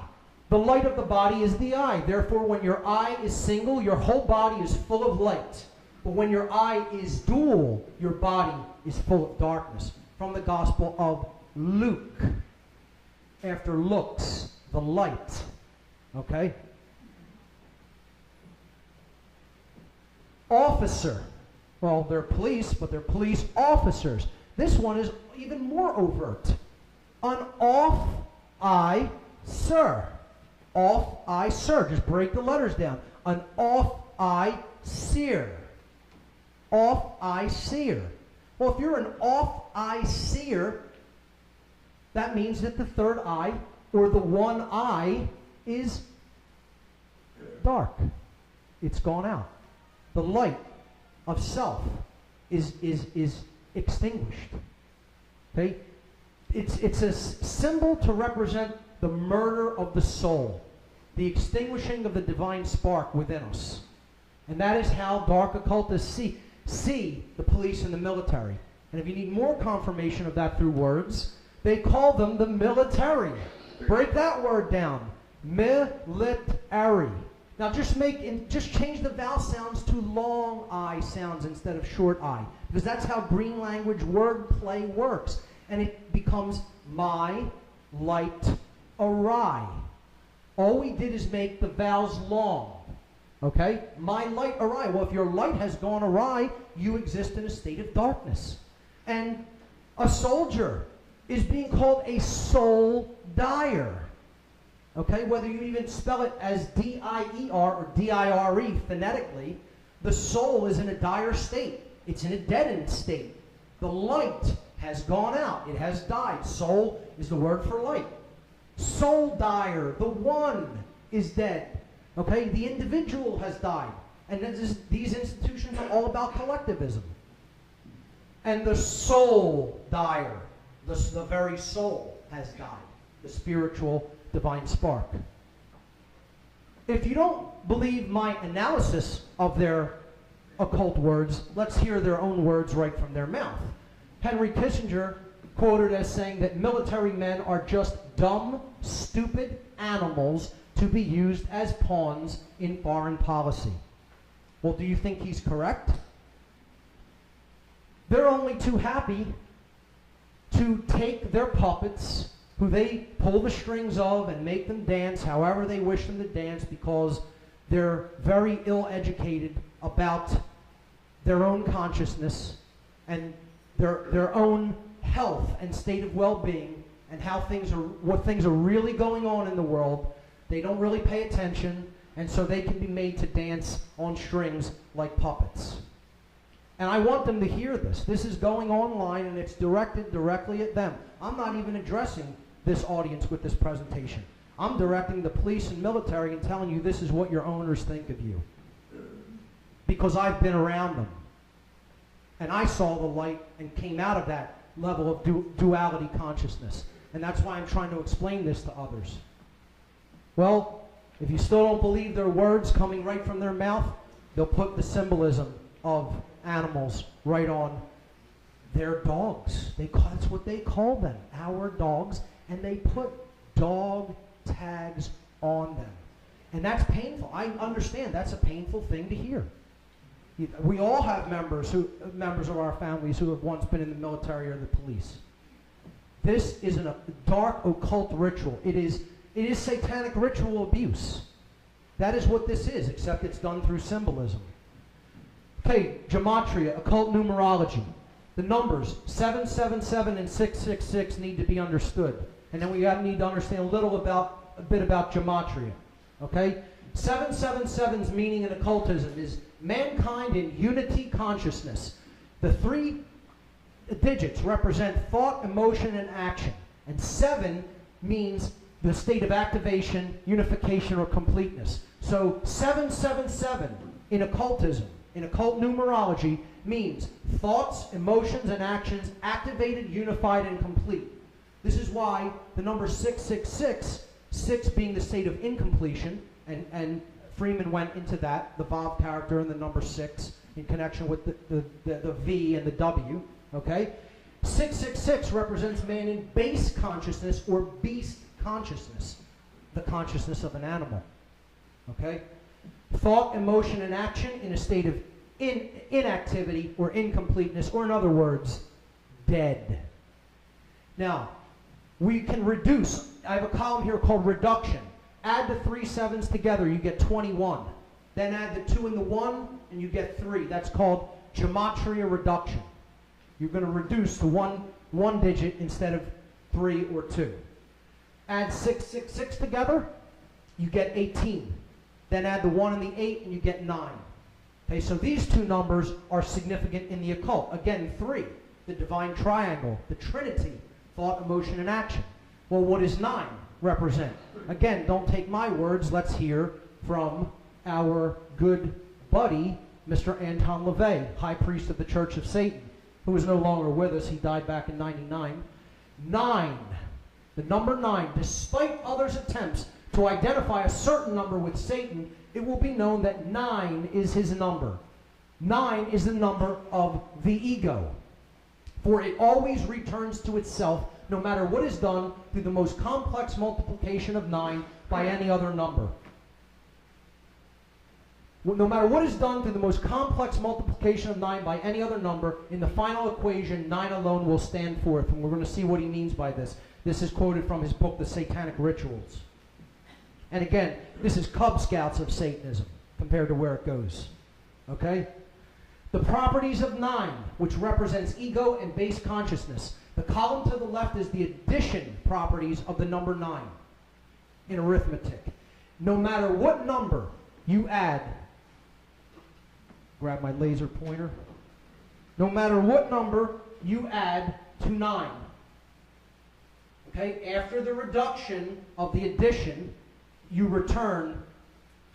The light of the body is the eye. Therefore, when your eye is single, your whole body is full of light. But when your eye is dual, your body is full of darkness. From the Gospel of Luke. After looks, the light. Okay? Officer. Well, they're police, but they're police officers. This one is even more overt. An off-eye sir. Off-eye sir. Just break the letters down. An off-eye seer. Off-eye seer. Well, if you're an off-eye seer, that means that the third eye, or the one eye, is dark. It's gone out. The light of self is extinguished. Okay? It's a symbol to represent the murder of the soul, the extinguishing of the divine spark within us. And that is how dark occultists see the police and the military. And if you need more confirmation of that through words, they call them the military. Break that word down. Military. Now just change the vowel sounds to long I sounds instead of short I, because that's how green language word play works. And it becomes my light awry. All we did is make the vowels long. Okay? My light awry. Well, if your light has gone awry, you exist in a state of darkness. And a soldier is being called a soul dyer. Okay? Whether you even spell it as D-I-E-R or D-I-R-E phonetically, the soul is in a dire state. It's in a deadened state. The light has gone out. It has died. Soul is the word for light. Soul dyer, the one, is dead. Okay? The individual has died. And these institutions are all about collectivism. And the soul dyer, the very soul, has died. The spiritual divine spark. If you don't believe my analysis of their occult words, let's hear their own words right from their mouth. Henry Kissinger quoted as saying that military men are just dumb, stupid animals to be used as pawns in foreign policy. Well, do you think he's correct? They're only too happy to take their puppets, who they pull the strings of and make them dance however they wish them to dance, because they're very ill-educated about their own consciousness and their own health and state of well-being and what things are really going on in the world. They don't really pay attention, and so they can be made to dance on strings like puppets. And I want them to hear this. This is going online, and it's directed directly at them. I'm not even addressing this audience with this presentation. I'm directing the police and military and telling you this is what your owners think of you. Because I've been around them. And I saw the light and came out of that level of duality consciousness. And that's why I'm trying to explain this to others. Well, if you still don't believe their words coming right from their mouth, they'll put the symbolism of animals right on their dogs. That's what they call them, our dogs. And they put dog tags on them. And that's painful. I understand that's a painful thing to hear. We all have members of our families who have once been in the military or the police. This is a dark occult ritual. It is satanic ritual abuse. That is what this is, except it's done through symbolism. Okay, gematria, occult numerology. The numbers 777 and 666 need to be understood. And then we need to understand a bit about gematria. Okay? 777's meaning in occultism is mankind in unity consciousness. The three digits represent thought, emotion, and action. And 7 means the state of activation, unification, or completeness. So 777 in occultism, in occult numerology, means thoughts, emotions, and actions activated, unified, and complete. This is why the number 666, 6 being the state of incompletion, and Freeman went into that, the Vav character and the number 6, in connection with the V and the W, okay? 666 represents man in base consciousness or beast consciousness, the consciousness of an animal, okay? Thought, emotion, and action in a state of inactivity or incompleteness, or in other words, dead. Now, we can reduce. I have a column here called reduction. Add the 3 7s together, you get 21. Then add the 2 and the 1, and you get 3. That's called gematria reduction. You're going to reduce to one digit instead of 3 or 2. Add 666 together, you get 18. Then add the 1 and the 8, and you get 9. Okay, so these two numbers are significant in the occult. Again, 3, the divine triangle, the Trinity, thought, emotion, and action. Well, what does 9 represent? Again, don't take my words. Let's hear from our good buddy, Mr. Anton LaVey, High Priest of the Church of Satan, who is no longer with us. He died back in '99. 9, the number 9, despite others' attempts to identify a certain number with Satan, it will be known that 9 is his number. 9 is the number of the ego. For it always returns to itself, no matter what is done through the most complex multiplication of 9 by any other number. No matter what is done through the most complex multiplication of 9 by any other number, in the final equation, 9 alone will stand forth. And we're going to see what he means by this. This is quoted from his book, The Satanic Rituals. And again, this is Cub Scouts of Satanism compared to where it goes. Okay? The properties of 9, which represents ego and base consciousness. The column to the left is the addition properties of the number 9 in arithmetic. No matter what number you add, grab my laser pointer. No matter what number you add to 9, okay, after the reduction of the addition, you return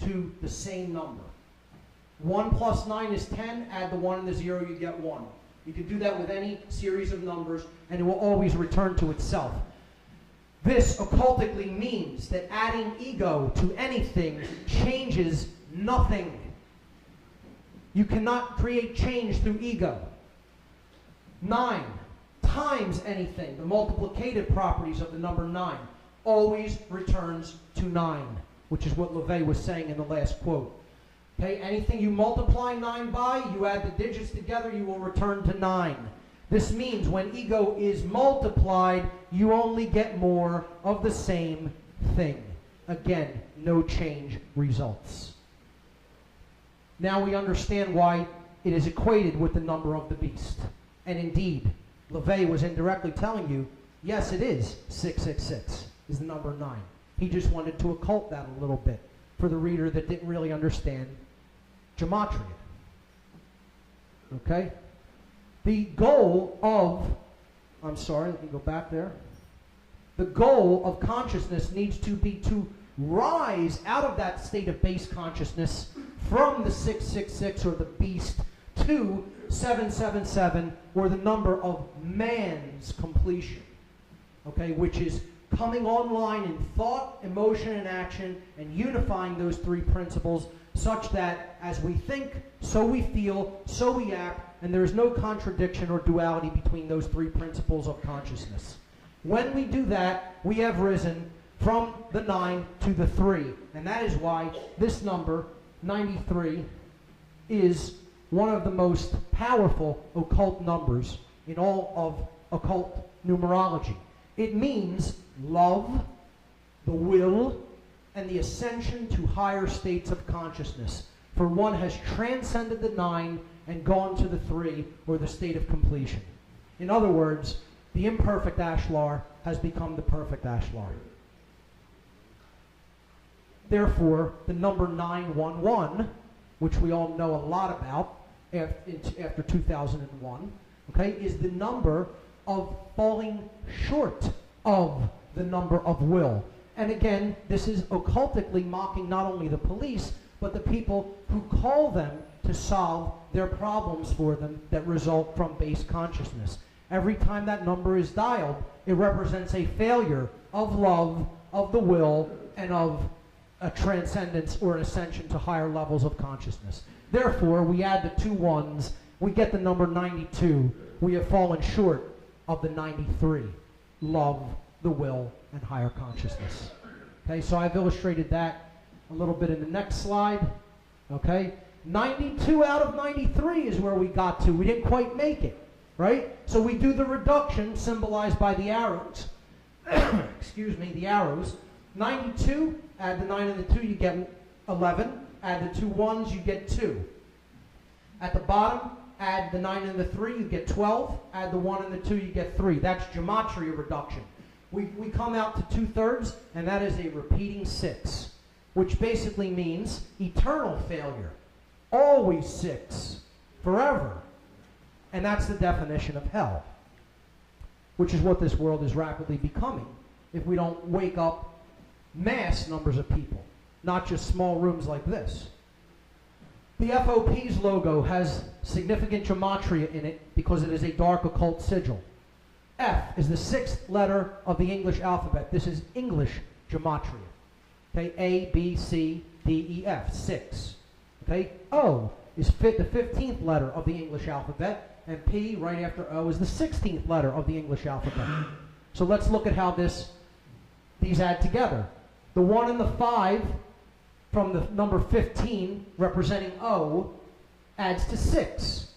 to the same number. 1 plus 9 is 10. Add the 1 and the 0, you get 1. You can do that with any series of numbers, and it will always return to itself. This occultically means that adding ego to anything changes nothing. You cannot create change through ego. 9 times anything, the multiplicative properties of the number 9, always returns to 9, which is what LaVey was saying in the last quote. Okay, anything you multiply 9 by, you add the digits together, you will return to 9. This means when ego is multiplied, you only get more of the same thing. Again, no change results. Now we understand why it is equated with the number of the beast. And indeed, LaVey was indirectly telling you, yes, it is 666 is the number 9. He just wanted to occult that a little bit for the reader that didn't really understand gematria. Okay? The goal of, I'm sorry, let me go back there. The goal of consciousness needs to be to rise out of that state of base consciousness from the 666 or the beast to 777 or the number of man's completion. Okay, which is coming online in thought, emotion, and action, and unifying those 3 principles such that as we think, so we feel, so we act, and there is no contradiction or duality between those 3 principles of consciousness. When we do that, we have risen from the 9 to the 3, and that is why this number, 93, is one of the most powerful occult numbers in all of occult numerology. It means love, the will, and the ascension to higher states of consciousness. For one has transcended the 9 and gone to the 3, or the state of completion. In other words, the imperfect ashlar has become the perfect ashlar. Therefore, the number 911, which we all know a lot about after 2001, okay, is the number of falling short of the number of will. And again, this is occultically mocking not only the police, but the people who call them to solve their problems for them that result from base consciousness. Every time that number is dialed, it represents a failure of love, of the will, and of a transcendence or an ascension to higher levels of consciousness. Therefore, we add the 2 ones, we get the number 92. We have fallen short of the 93. Love, the will, and higher consciousness. Okay, so I've illustrated that a little bit in the next slide. Okay, 92 out of 93 is where we got to. We didn't quite make it, right? So we do the reduction symbolized by the arrows. Excuse me, the arrows. 92, add the 9 and the 2, you get 11. Add the 2 ones, you get 2. At the bottom, add the 9 and the 3, you get 12. Add the 1 and the 2, you get 3. That's gematria reduction. We come out to 2/3, and that is a repeating 6, which basically means eternal failure. Always 6, forever. And that's the definition of hell, which is what this world is rapidly becoming if we don't wake up mass numbers of people, not just small rooms like this. The FOP's logo has significant gematria in it because it is a dark occult sigil. F is the 6th letter of the English alphabet. This is English gematria. Okay, A, B, C, D, E, F, 6. Okay, O is the 15th letter of the English alphabet, and P, right after O, is the 16th letter of the English alphabet. So let's look at how these add together. The 1 and the 5 from the number 15, representing O, adds to 6.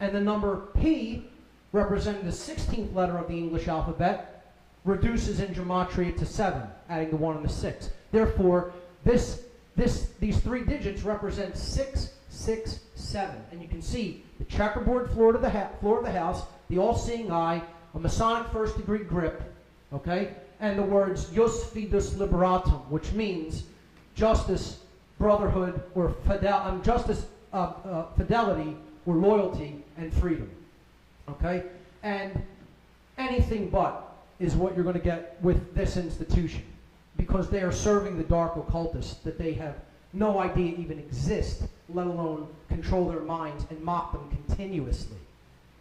And the number P, representing the 16th letter of the English alphabet, reduces in gematria to 7, adding the 1 and the 6. Therefore, these 3 digits represent 6, 6, 7. And you can see the checkerboard floor of the house, the all-seeing eye, a Masonic first-degree grip, okay, and the words Jus Fidus Liberatum, which means justice, brotherhood, or fidelity, or loyalty, and freedom. Okay? And anything but is what you're going to get with this institution, because they are serving the dark occultists that they have no idea even exist, let alone control their minds and mock them continuously.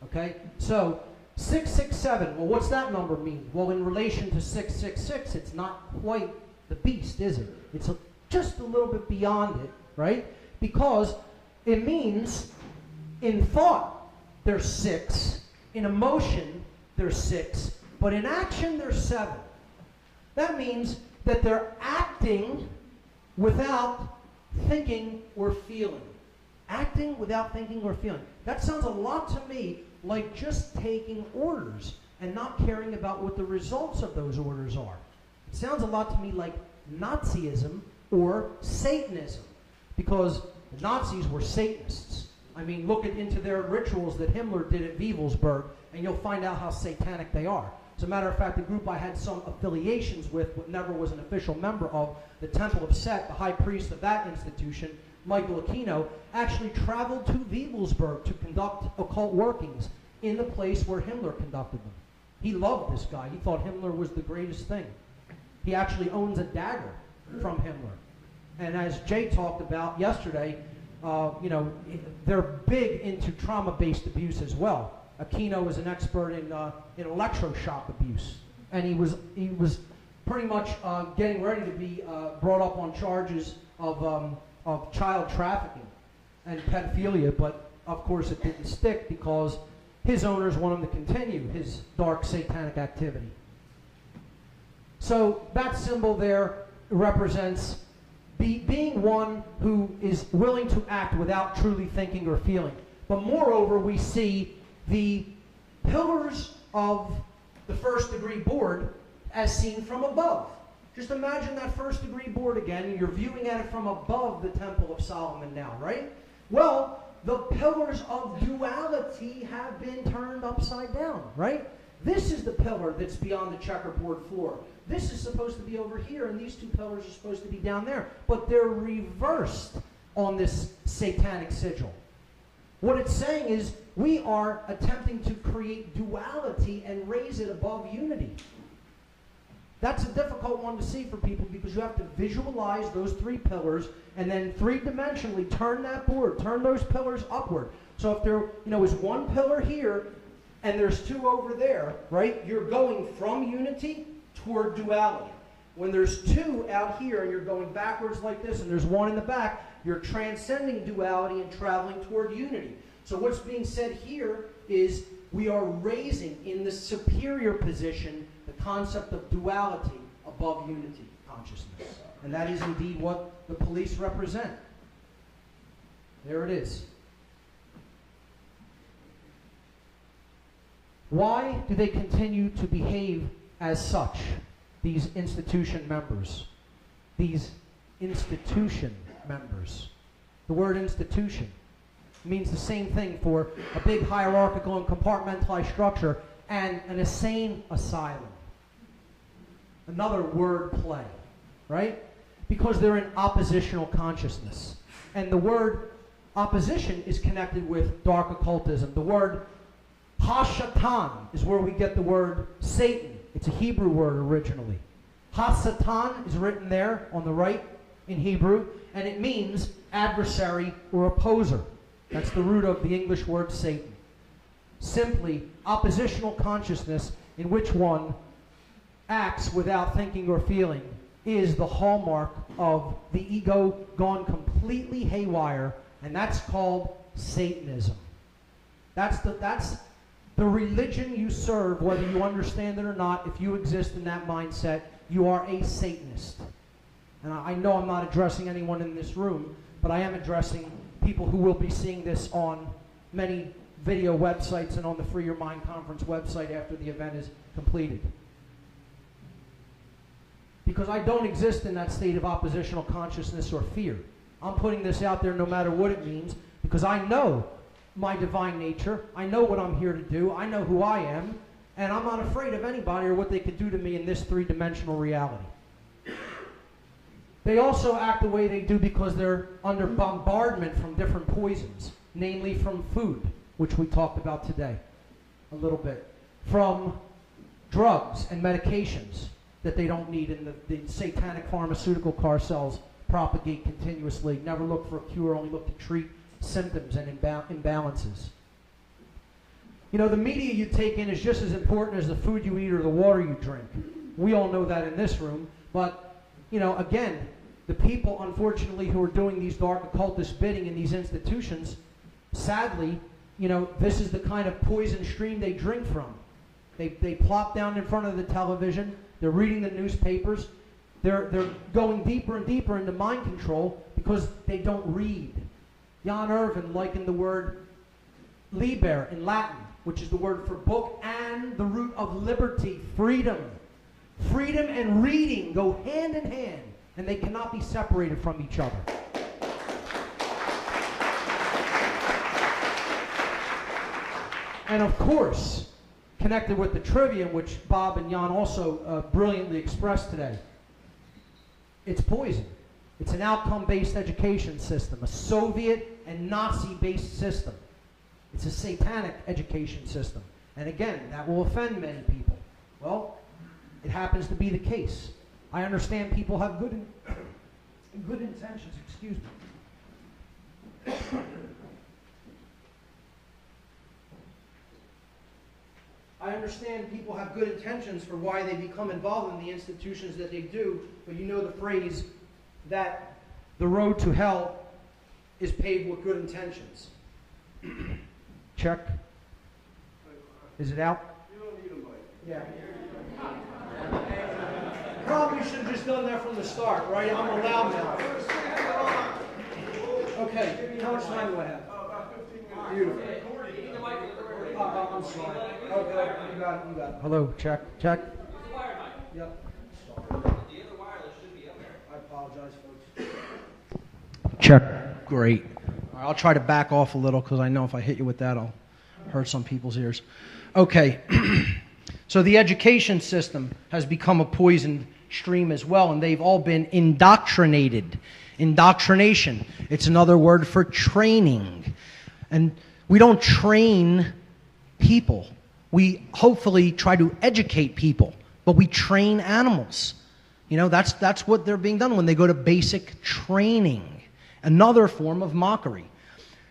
Okay? So, 667, well, what's that number mean? Well, in relation to 666, it's not quite the beast, is it? It's just a little bit beyond it, right? Because it means in thought there's 6, in emotion there's 6, but in action there's 7. That means that they're acting without thinking or feeling. Acting without thinking or feeling. That sounds a lot to me like just taking orders and not caring about what the results of those orders are. It sounds a lot to me like Nazism or Satanism, because the Nazis were Satanists. I mean, look into their rituals that Himmler did at Wewelsburg, and you'll find out how satanic they are. As a matter of fact, the group I had some affiliations with, but never was an official member of, the Temple of Set, the high priest of that institution, Michael Aquino, actually traveled to Wewelsburg to conduct occult workings in the place where Himmler conducted them. He loved this guy. He thought Himmler was the greatest thing. He actually owns a dagger from Himmler. And as Jay talked about yesterday, you know, they're big into trauma-based abuse as well. Aquino is an expert in electroshock abuse, and he was pretty much getting ready to be brought up on charges of child trafficking and pedophilia, but of course it didn't stick because his owners want him to continue his dark satanic activity. So that symbol there represents being one who is willing to act without truly thinking or feeling. But moreover, we see the pillars of the first degree board as seen from above. Just imagine that first degree board again, and you're viewing at it from above the Temple of Solomon now, right? Well, the pillars of duality have been turned upside down, right? This is the pillar that's beyond the checkerboard floor. This is supposed to be over here, and these two pillars are supposed to be down there. But they're reversed on this satanic sigil. What it's saying is we are attempting to create duality and raise it above unity. That's a difficult one to see for people because you have to visualize those three pillars and then three-dimensionally turn that board, turn those pillars upward. So if there is one pillar here and there's two over there, right, you're going from unity toward duality. When there's two out here and you're going backwards like this and there's one in the back, you're transcending duality and traveling toward unity. So what's being said here is we are raising in the superior position the concept of duality above unity consciousness. And that is indeed what the police represent. There it is. Why do they continue to behave as such, these institution members? These institution members. The word institution means the same thing for a big hierarchical and compartmentalized structure and an insane asylum. Another word play, right? Because they're in oppositional consciousness. And the word opposition is connected with dark occultism. The word Ha-Shatan is where we get the word Satan. It's a Hebrew word originally. Ha-Satan is written there on the right in Hebrew, and it means adversary or opposer. That's the root of the English word Satan. Simply oppositional consciousness in which one acts without thinking or feeling is the hallmark of the ego gone completely haywire, and that's called Satanism. That's the religion you serve, whether you understand it or not. If you exist in that mindset, you are a Satanist. And I know I'm not addressing anyone in this room, but I am addressing people who will be seeing this on many video websites and on the Free Your Mind Conference website after the event is completed. Because I don't exist in that state of oppositional consciousness or fear. I'm putting this out there no matter what it means, because I know my divine nature. I know what I'm here to do. I know who I am. And I'm not afraid of anybody or what they could do to me in this three-dimensional reality. They also act the way they do because they're under bombardment from different poisons, namely from food, which we talked about today a little bit, from drugs and medications that they don't need, and the satanic pharmaceutical cartels propagate continuously. Never look for a cure, only look to treat symptoms and imbalances. You know, the media you take in is just as important as the food you eat or the water you drink. We all know that in this room, but, you know, again, the people, unfortunately, who are doing these dark occultist bidding in these institutions, sadly, you know, this is the kind of poison stream they drink from. They plop down in front of the television, they're reading the newspapers, they're going deeper and deeper into mind control because they don't read. Jan Irvin likened the word liber in Latin, which is the word for book, and the root of liberty, freedom. Freedom and reading go hand in hand, and they cannot be separated from each other. And of course, connected with the trivium, which Bob and Jan also brilliantly expressed today, it's poison. It's an outcome-based education system, a Soviet and Nazi-based system. It's a satanic education system. And again, that will offend many people. Well, it happens to be the case. I understand people have good intentions, excuse me. I understand people have good intentions for why they become involved in the institutions that they do, but you know the phrase that the road to hell is paved with good intentions. Check. Is it out? You don't need a mic. Yeah. Probably should have just done that from the start, right? I'm allowed now. Okay. How much time do I have? About 15 minutes. Beautiful. I'm sorry. Okay, you got it, you got it. Hello, check, check. Yep. I apologize, folks. Check. Great. All right, I'll try to back off a little because I know if I hit you with that, I'll hurt some people's ears. Okay. So the education system has become a poisoned stream as well, and they've all been indoctrinated. Indoctrination. It's another word for training. And we don't train people. We hopefully try to educate people, but we train animals. You know, that's what they're being done when they go to basic training. Another form of mockery.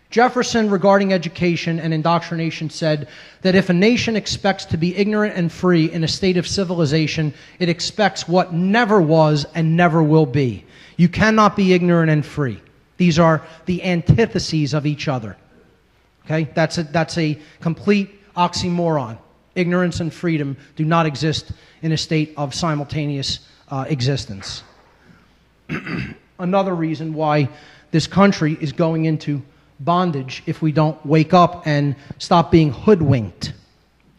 Jefferson, regarding education and indoctrination, said that if a nation expects to be ignorant and free in a state of civilization, it expects what never was and never will be. You cannot be ignorant and free. These are the antitheses of each other. Okay? That's a complete oxymoron. Ignorance and freedom do not exist in a state of simultaneous existence. Another reason why this country is going into bondage, if we don't wake up and stop being hoodwinked.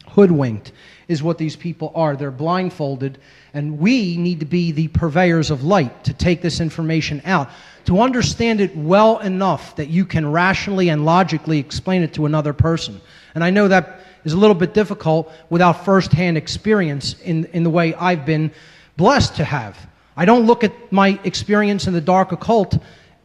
Hoodwinked is what these people are. They're blindfolded, and we need to be the purveyors of light to take this information out, to understand it well enough that you can rationally and logically explain it to another person. And I know that is a little bit difficult without firsthand experience in the way I've been blessed to have. I don't look at my experience in the dark occult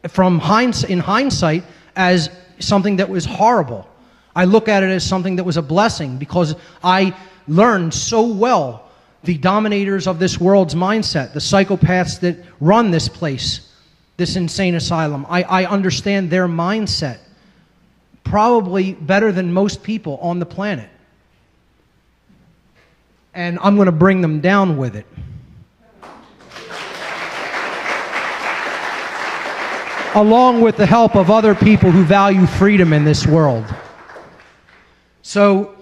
in hindsight as something that was horrible. I look at it as something that was a blessing because I learned so well the dominators of this world's mindset, the psychopaths that run this place, this insane asylum. I understand their mindset probably better than most people on the planet. And I'm going to bring them down with it. Along with the help of other people who value freedom in this world. So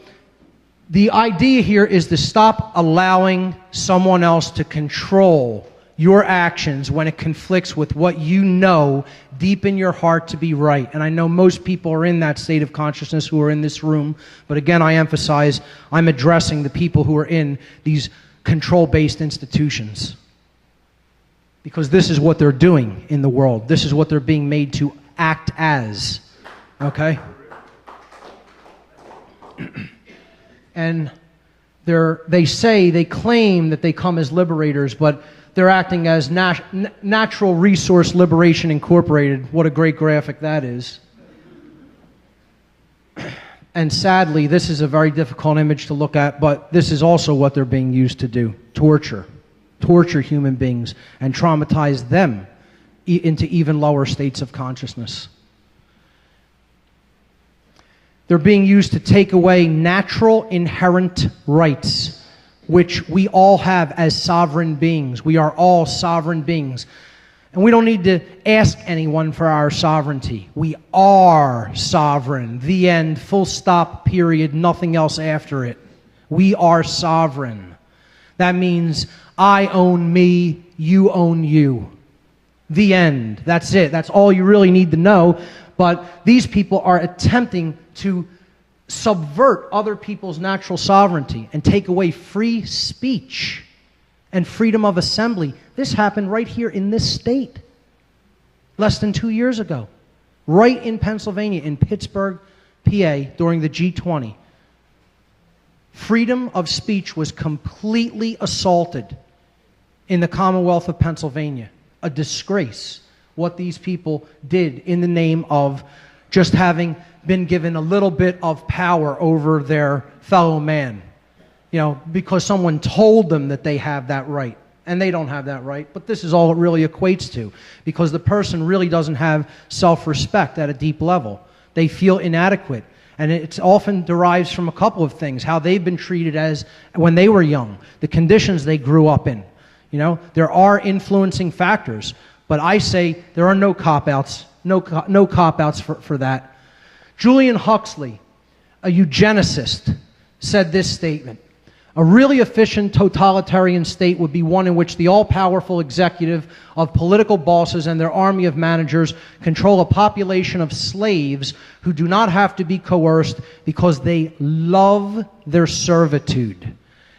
the idea here is to stop allowing someone else to control your actions when it conflicts with what you know deep in your heart to be right. And I know most people are in that state of consciousness who are in this room, but again, I emphasize I'm addressing the people who are in these control-based institutions. Because this is what they're doing in the world. This is what they're being made to act as. Okay? And they claim that they come as liberators, but they're acting as Natural Resource Liberation Incorporated. What a great graphic that is. And sadly, this is a very difficult image to look at, but this is also what they're being used to do. Torture human beings and traumatize them into even lower states of consciousness. They're being used to take away natural inherent rights, which we all have as sovereign beings. We are all sovereign beings. And we don't need to ask anyone for our sovereignty. We are sovereign. The end, full stop, period, nothing else after it. We are sovereign. That means I own me, you own you. The end. That's it. That's all you really need to know. But these people are attempting to subvert other people's natural sovereignty and take away free speech and freedom of assembly. This happened right here in this state less than 2 years ago. Right in Pennsylvania, in Pittsburgh, PA, during the G20. Freedom of speech was completely assaulted in the Commonwealth of Pennsylvania. A disgrace what these people did in the name of just having been given a little bit of power over their fellow man. You know, because someone told them that they have that right. And they don't have that right, but this is all it really equates to. Because the person really doesn't have self-respect at a deep level. They feel inadequate. And it often derives from a couple of things. How they've been treated as when they were young. The conditions they grew up in. You know, there are influencing factors. But I say there are no cop-outs. No cop-outs for that. Julian Huxley, a eugenicist, said this statement. A really efficient totalitarian state would be one in which the all-powerful executive of political bosses and their army of managers control a population of slaves who do not have to be coerced because they love their servitude.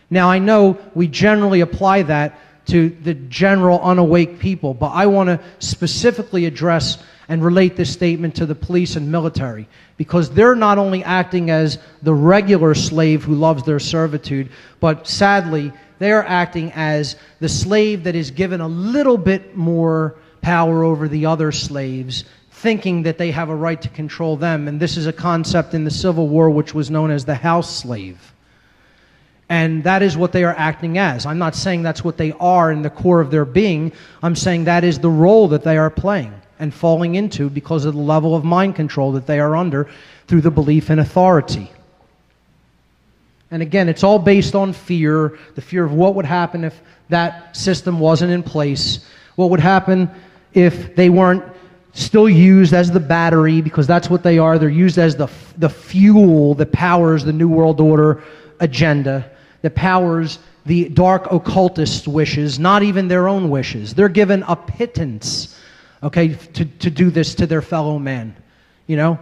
Now, I know we generally apply that to the general unawake people, but I want to specifically address and relate this statement to the police and military, because they're not only acting as the regular slave who loves their servitude, but sadly, they're acting as the slave that is given a little bit more power over the other slaves, thinking that they have a right to control them. And this is a concept in the Civil War which was known as the house slave. And that is what they are acting as. I'm not saying that's what they are in the core of their being. I'm saying that is the role that they are playing and falling into because of the level of mind control that they are under through the belief in authority. And again, it's all based on fear, the fear of what would happen if that system wasn't in place, what would happen if they weren't still used as the battery, because that's what they are. They're used as the fuel that powers the New World Order agenda, that powers the dark occultist wishes, not even their own wishes. They're given a pittance, okay, to do this to their fellow man, you know,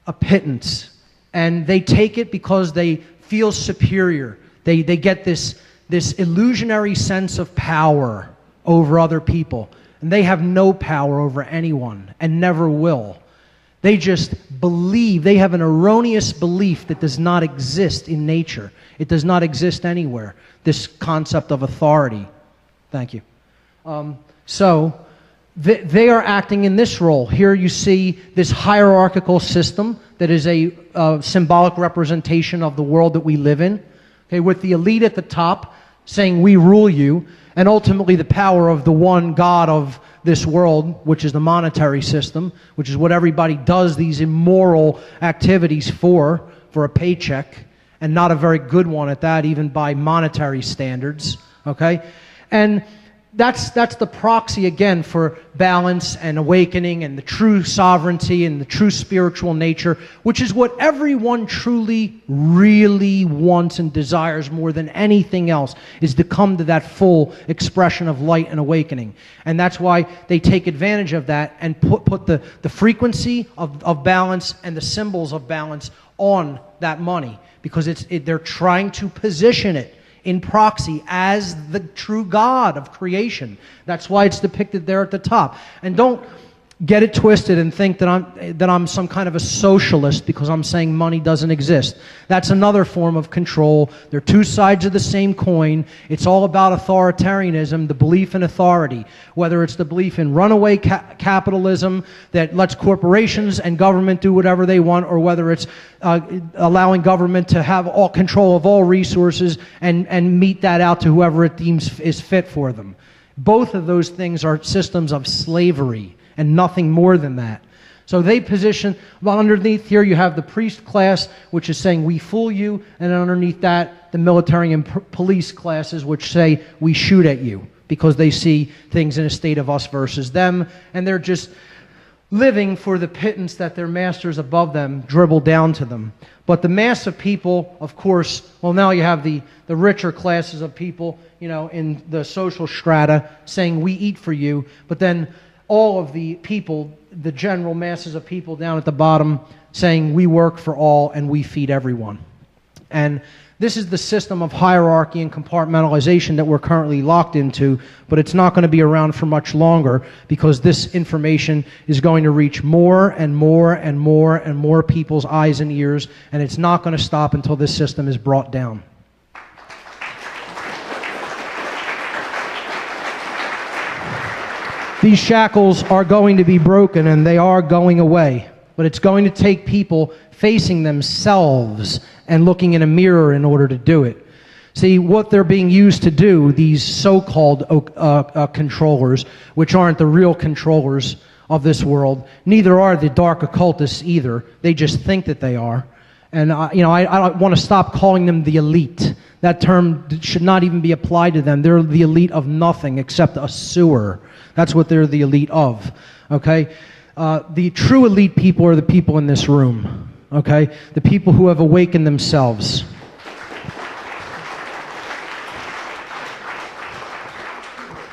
a pittance. And they take it because they feel superior. They get this illusionary sense of power over other people. And they have no power over anyone and never will. They just believe, they have an erroneous belief that does not exist in nature. It does not exist anywhere, this concept of authority. Thank you. So they are acting in this role. Here you see this hierarchical system that is a symbolic representation of the world that we live in, okay, with the elite at the top saying, "We rule you," and ultimately the power of the one God of this world, which is the monetary system, which is what everybody does these immoral activities for a paycheck, and not a very good one at that, even by monetary standards, okay? And that's the proxy, again, for balance and awakening and the true sovereignty and the true spiritual nature, which is what everyone truly, really wants and desires more than anything else, is to come to that full expression of light and awakening. And that's why they take advantage of that and put the frequency of balance and the symbols of balance on that money, because they're trying to position it in proxy as the true God of creation. That's why it's depicted there at the top. And don't get it twisted and think that I'm some kind of a socialist because I'm saying money doesn't exist. That's another form of control. They're two sides of the same coin. It's all about authoritarianism, the belief in authority, whether it's the belief in runaway capitalism that lets corporations and government do whatever they want, or whether it's allowing government to have all control of all resources and mete that out to whoever it deems is fit for them. Both of those things are systems of slavery and nothing more than that. So they position, well, underneath here you have the priest class, which is saying we fool you, and underneath that the military and police classes, which say we shoot at you, because they see things in a state of us versus them, and they're just living for the pittance that their masters above them dribble down to them. But the mass of people, of course, well, now you have the richer classes of people, you know, in the social strata saying we eat for you, but then all of the people, the general masses of people down at the bottom saying we work for all and we feed everyone. And this is the system of hierarchy and compartmentalization that we're currently locked into, but it's not going to be around for much longer, because this information is going to reach more and more and more and more people's eyes and ears, and it's not going to stop until this system is brought down. These shackles are going to be broken, and they are going away. But it's going to take people facing themselves and looking in a mirror in order to do it. See, what they're being used to do, these so-called controllers, which aren't the real controllers of this world, neither are the dark occultists either. They just think that they are. And I want to stop calling them the elite. That term should not even be applied to them. They're the elite of nothing except a sewer. That's what they're the elite of, okay? The true elite people are the people in this room, okay? The people who have awakened themselves.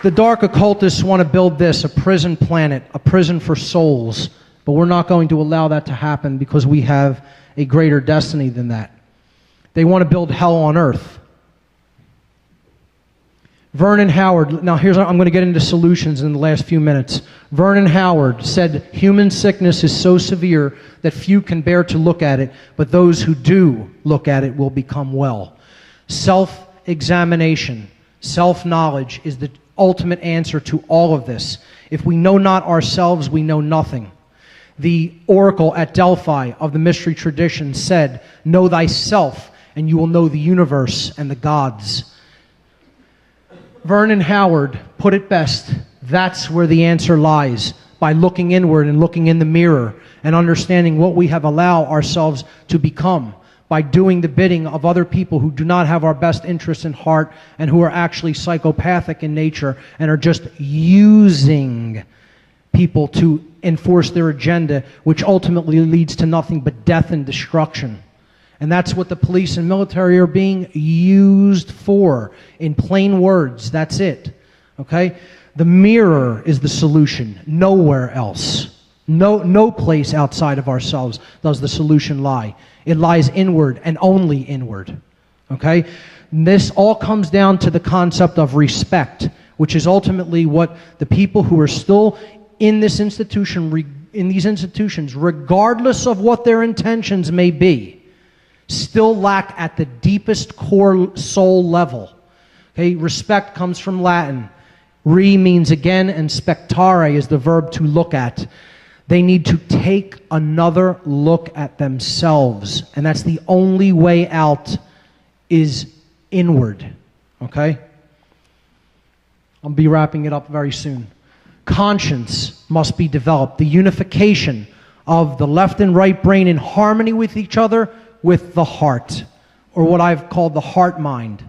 The dark occultists want to build this, a prison planet, a prison for souls. But we're not going to allow that to happen because we have a greater destiny than that. They want to build hell on earth. Vernon Howard, now I'm going to get into solutions in the last few minutes. Vernon Howard said, human sickness is so severe that few can bear to look at it, but those who do look at it will become well. Self-examination, self-knowledge is the ultimate answer to all of this. If we know not ourselves, we know nothing. The oracle at Delphi of the mystery tradition said, know thyself, and you will know the universe and the gods. Vernon Howard put it best. That's where the answer lies, by looking inward and looking in the mirror and understanding what we have allowed ourselves to become, by doing the bidding of other people who do not have our best interests in heart and who are actually psychopathic in nature and are just using people to enforce their agenda, which ultimately leads to nothing but death and destruction. And that's what the police and military are being used for. In plain words, that's it. Okay? The mirror is the solution. Nowhere else. No place outside of ourselves does the solution lie. It lies inward and only inward. Okay? And this all comes down to the concept of respect, which is ultimately what the people who are still in this institution, in these institutions, regardless of what their intentions may be, still lack at the deepest core soul level. Okay, respect comes from Latin. Re means again, and spectare is the verb to look at. They need to take another look at themselves, and that's the only way out is inward. Okay? I'll be wrapping it up very soon. Conscience must be developed. The unification of the left and right brain in harmony with each other, with the heart, or what I've called the heart mind.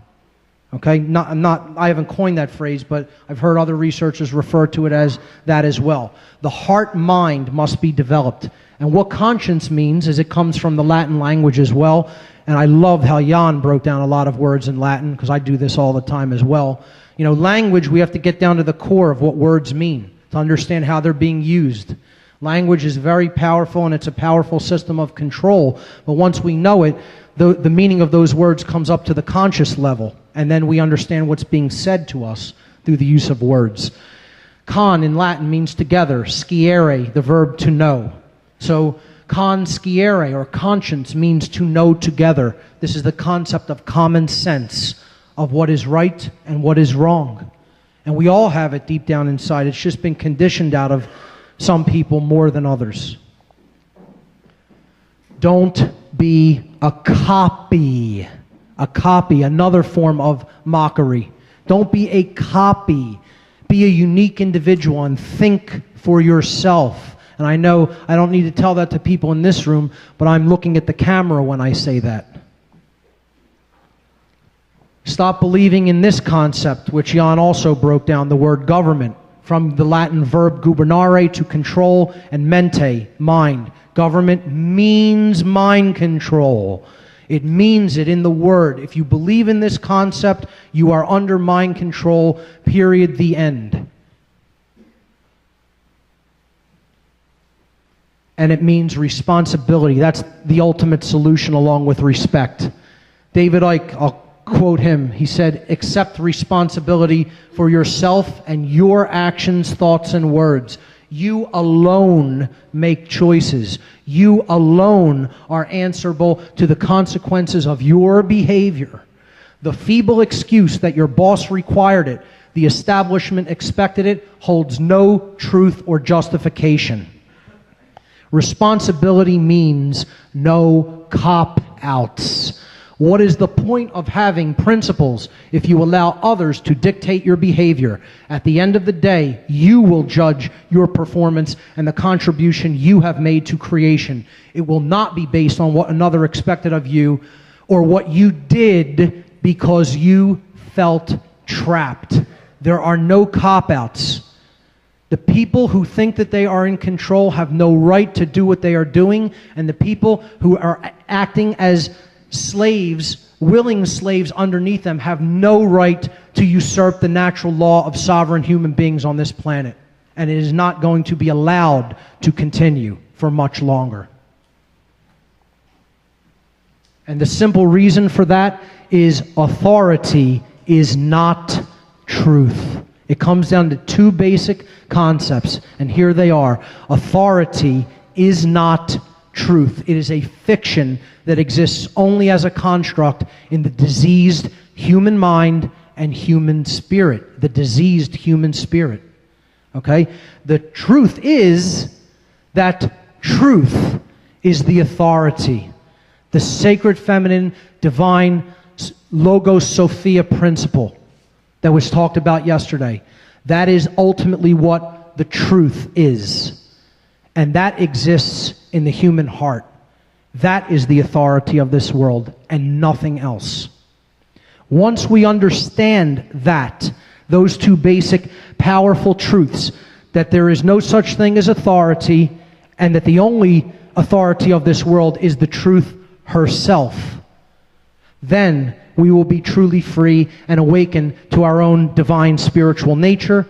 Okay, I haven't coined that phrase, but I've heard other researchers refer to it as that as well. The heart mind must be developed. And what conscience means is it comes from the Latin language as well. And I love how Jan broke down a lot of words in Latin, because I do this all the time as well. You know, language, we have to get down to the core of what words mean to understand how they're being used. Language is very powerful, and it's a powerful system of control. But once we know it, the meaning of those words comes up to the conscious level, and then we understand what's being said to us through the use of words. Con in Latin means together. Sciere, the verb to know. So consciere, or conscience, means to know together. This is the concept of common sense, of what is right and what is wrong. And we all have it deep down inside. It's just been conditioned out of some people more than others. Don't be a copy. A copy, another form of mockery. Don't be a copy. Be a unique individual and think for yourself. And I know I don't need to tell that to people in this room, but I'm looking at the camera when I say that. Stop believing in this concept, which Jan also broke down, the word government. From the Latin verb gubernare, to control, and mente, mind. Government means mind control. It means it in the word. If you believe in this concept, you are under mind control, period, the end. And it means responsibility. That's the ultimate solution along with respect. David Icke, I'll quote him. He said, accept responsibility for yourself and your actions, thoughts, and words. You alone make choices. You alone are answerable to the consequences of your behavior. The feeble excuse that your boss required it, the establishment expected it, holds no truth or justification. Responsibility means no cop-outs. What is the point of having principles if you allow others to dictate your behavior? At the end of the day, you will judge your performance and the contribution you have made to creation. It will not be based on what another expected of you or what you did because you felt trapped. There are no cop-outs. The people who think that they are in control have no right to do what they are doing, and the people who are acting as slaves, willing slaves underneath them, have no right to usurp the natural law of sovereign human beings on this planet. And it is not going to be allowed to continue for much longer. And the simple reason for that is authority is not truth. It comes down to two basic concepts, and here they are. Authority is not truth. It is a fiction that exists only as a construct in the diseased human mind and human spirit. The diseased human spirit. Okay? The truth is that truth is the authority. The sacred feminine, divine, Logos Sophia principle that was talked about yesterday. That is ultimately what the truth is. And that exists in the human heart. That is the authority of this world and nothing else. Once we understand that, those two basic powerful truths, that there is no such thing as authority and that the only authority of this world is the truth herself, then we will be truly free and awaken to our own divine spiritual nature.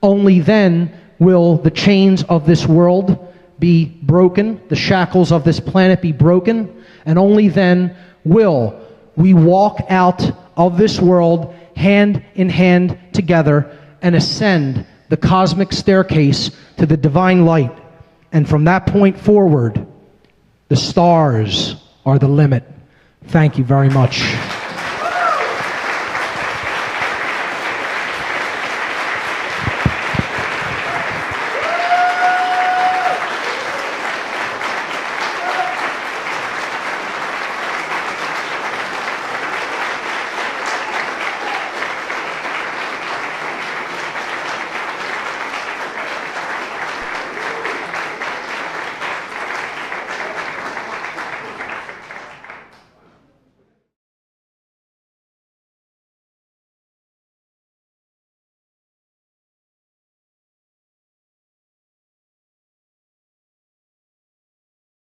Only then will the chains of this world be broken, the shackles of this planet be broken, and only then will we walk out of this world hand in hand together and ascend the cosmic staircase to the divine light. And from that point forward, the stars are the limit. Thank you very much.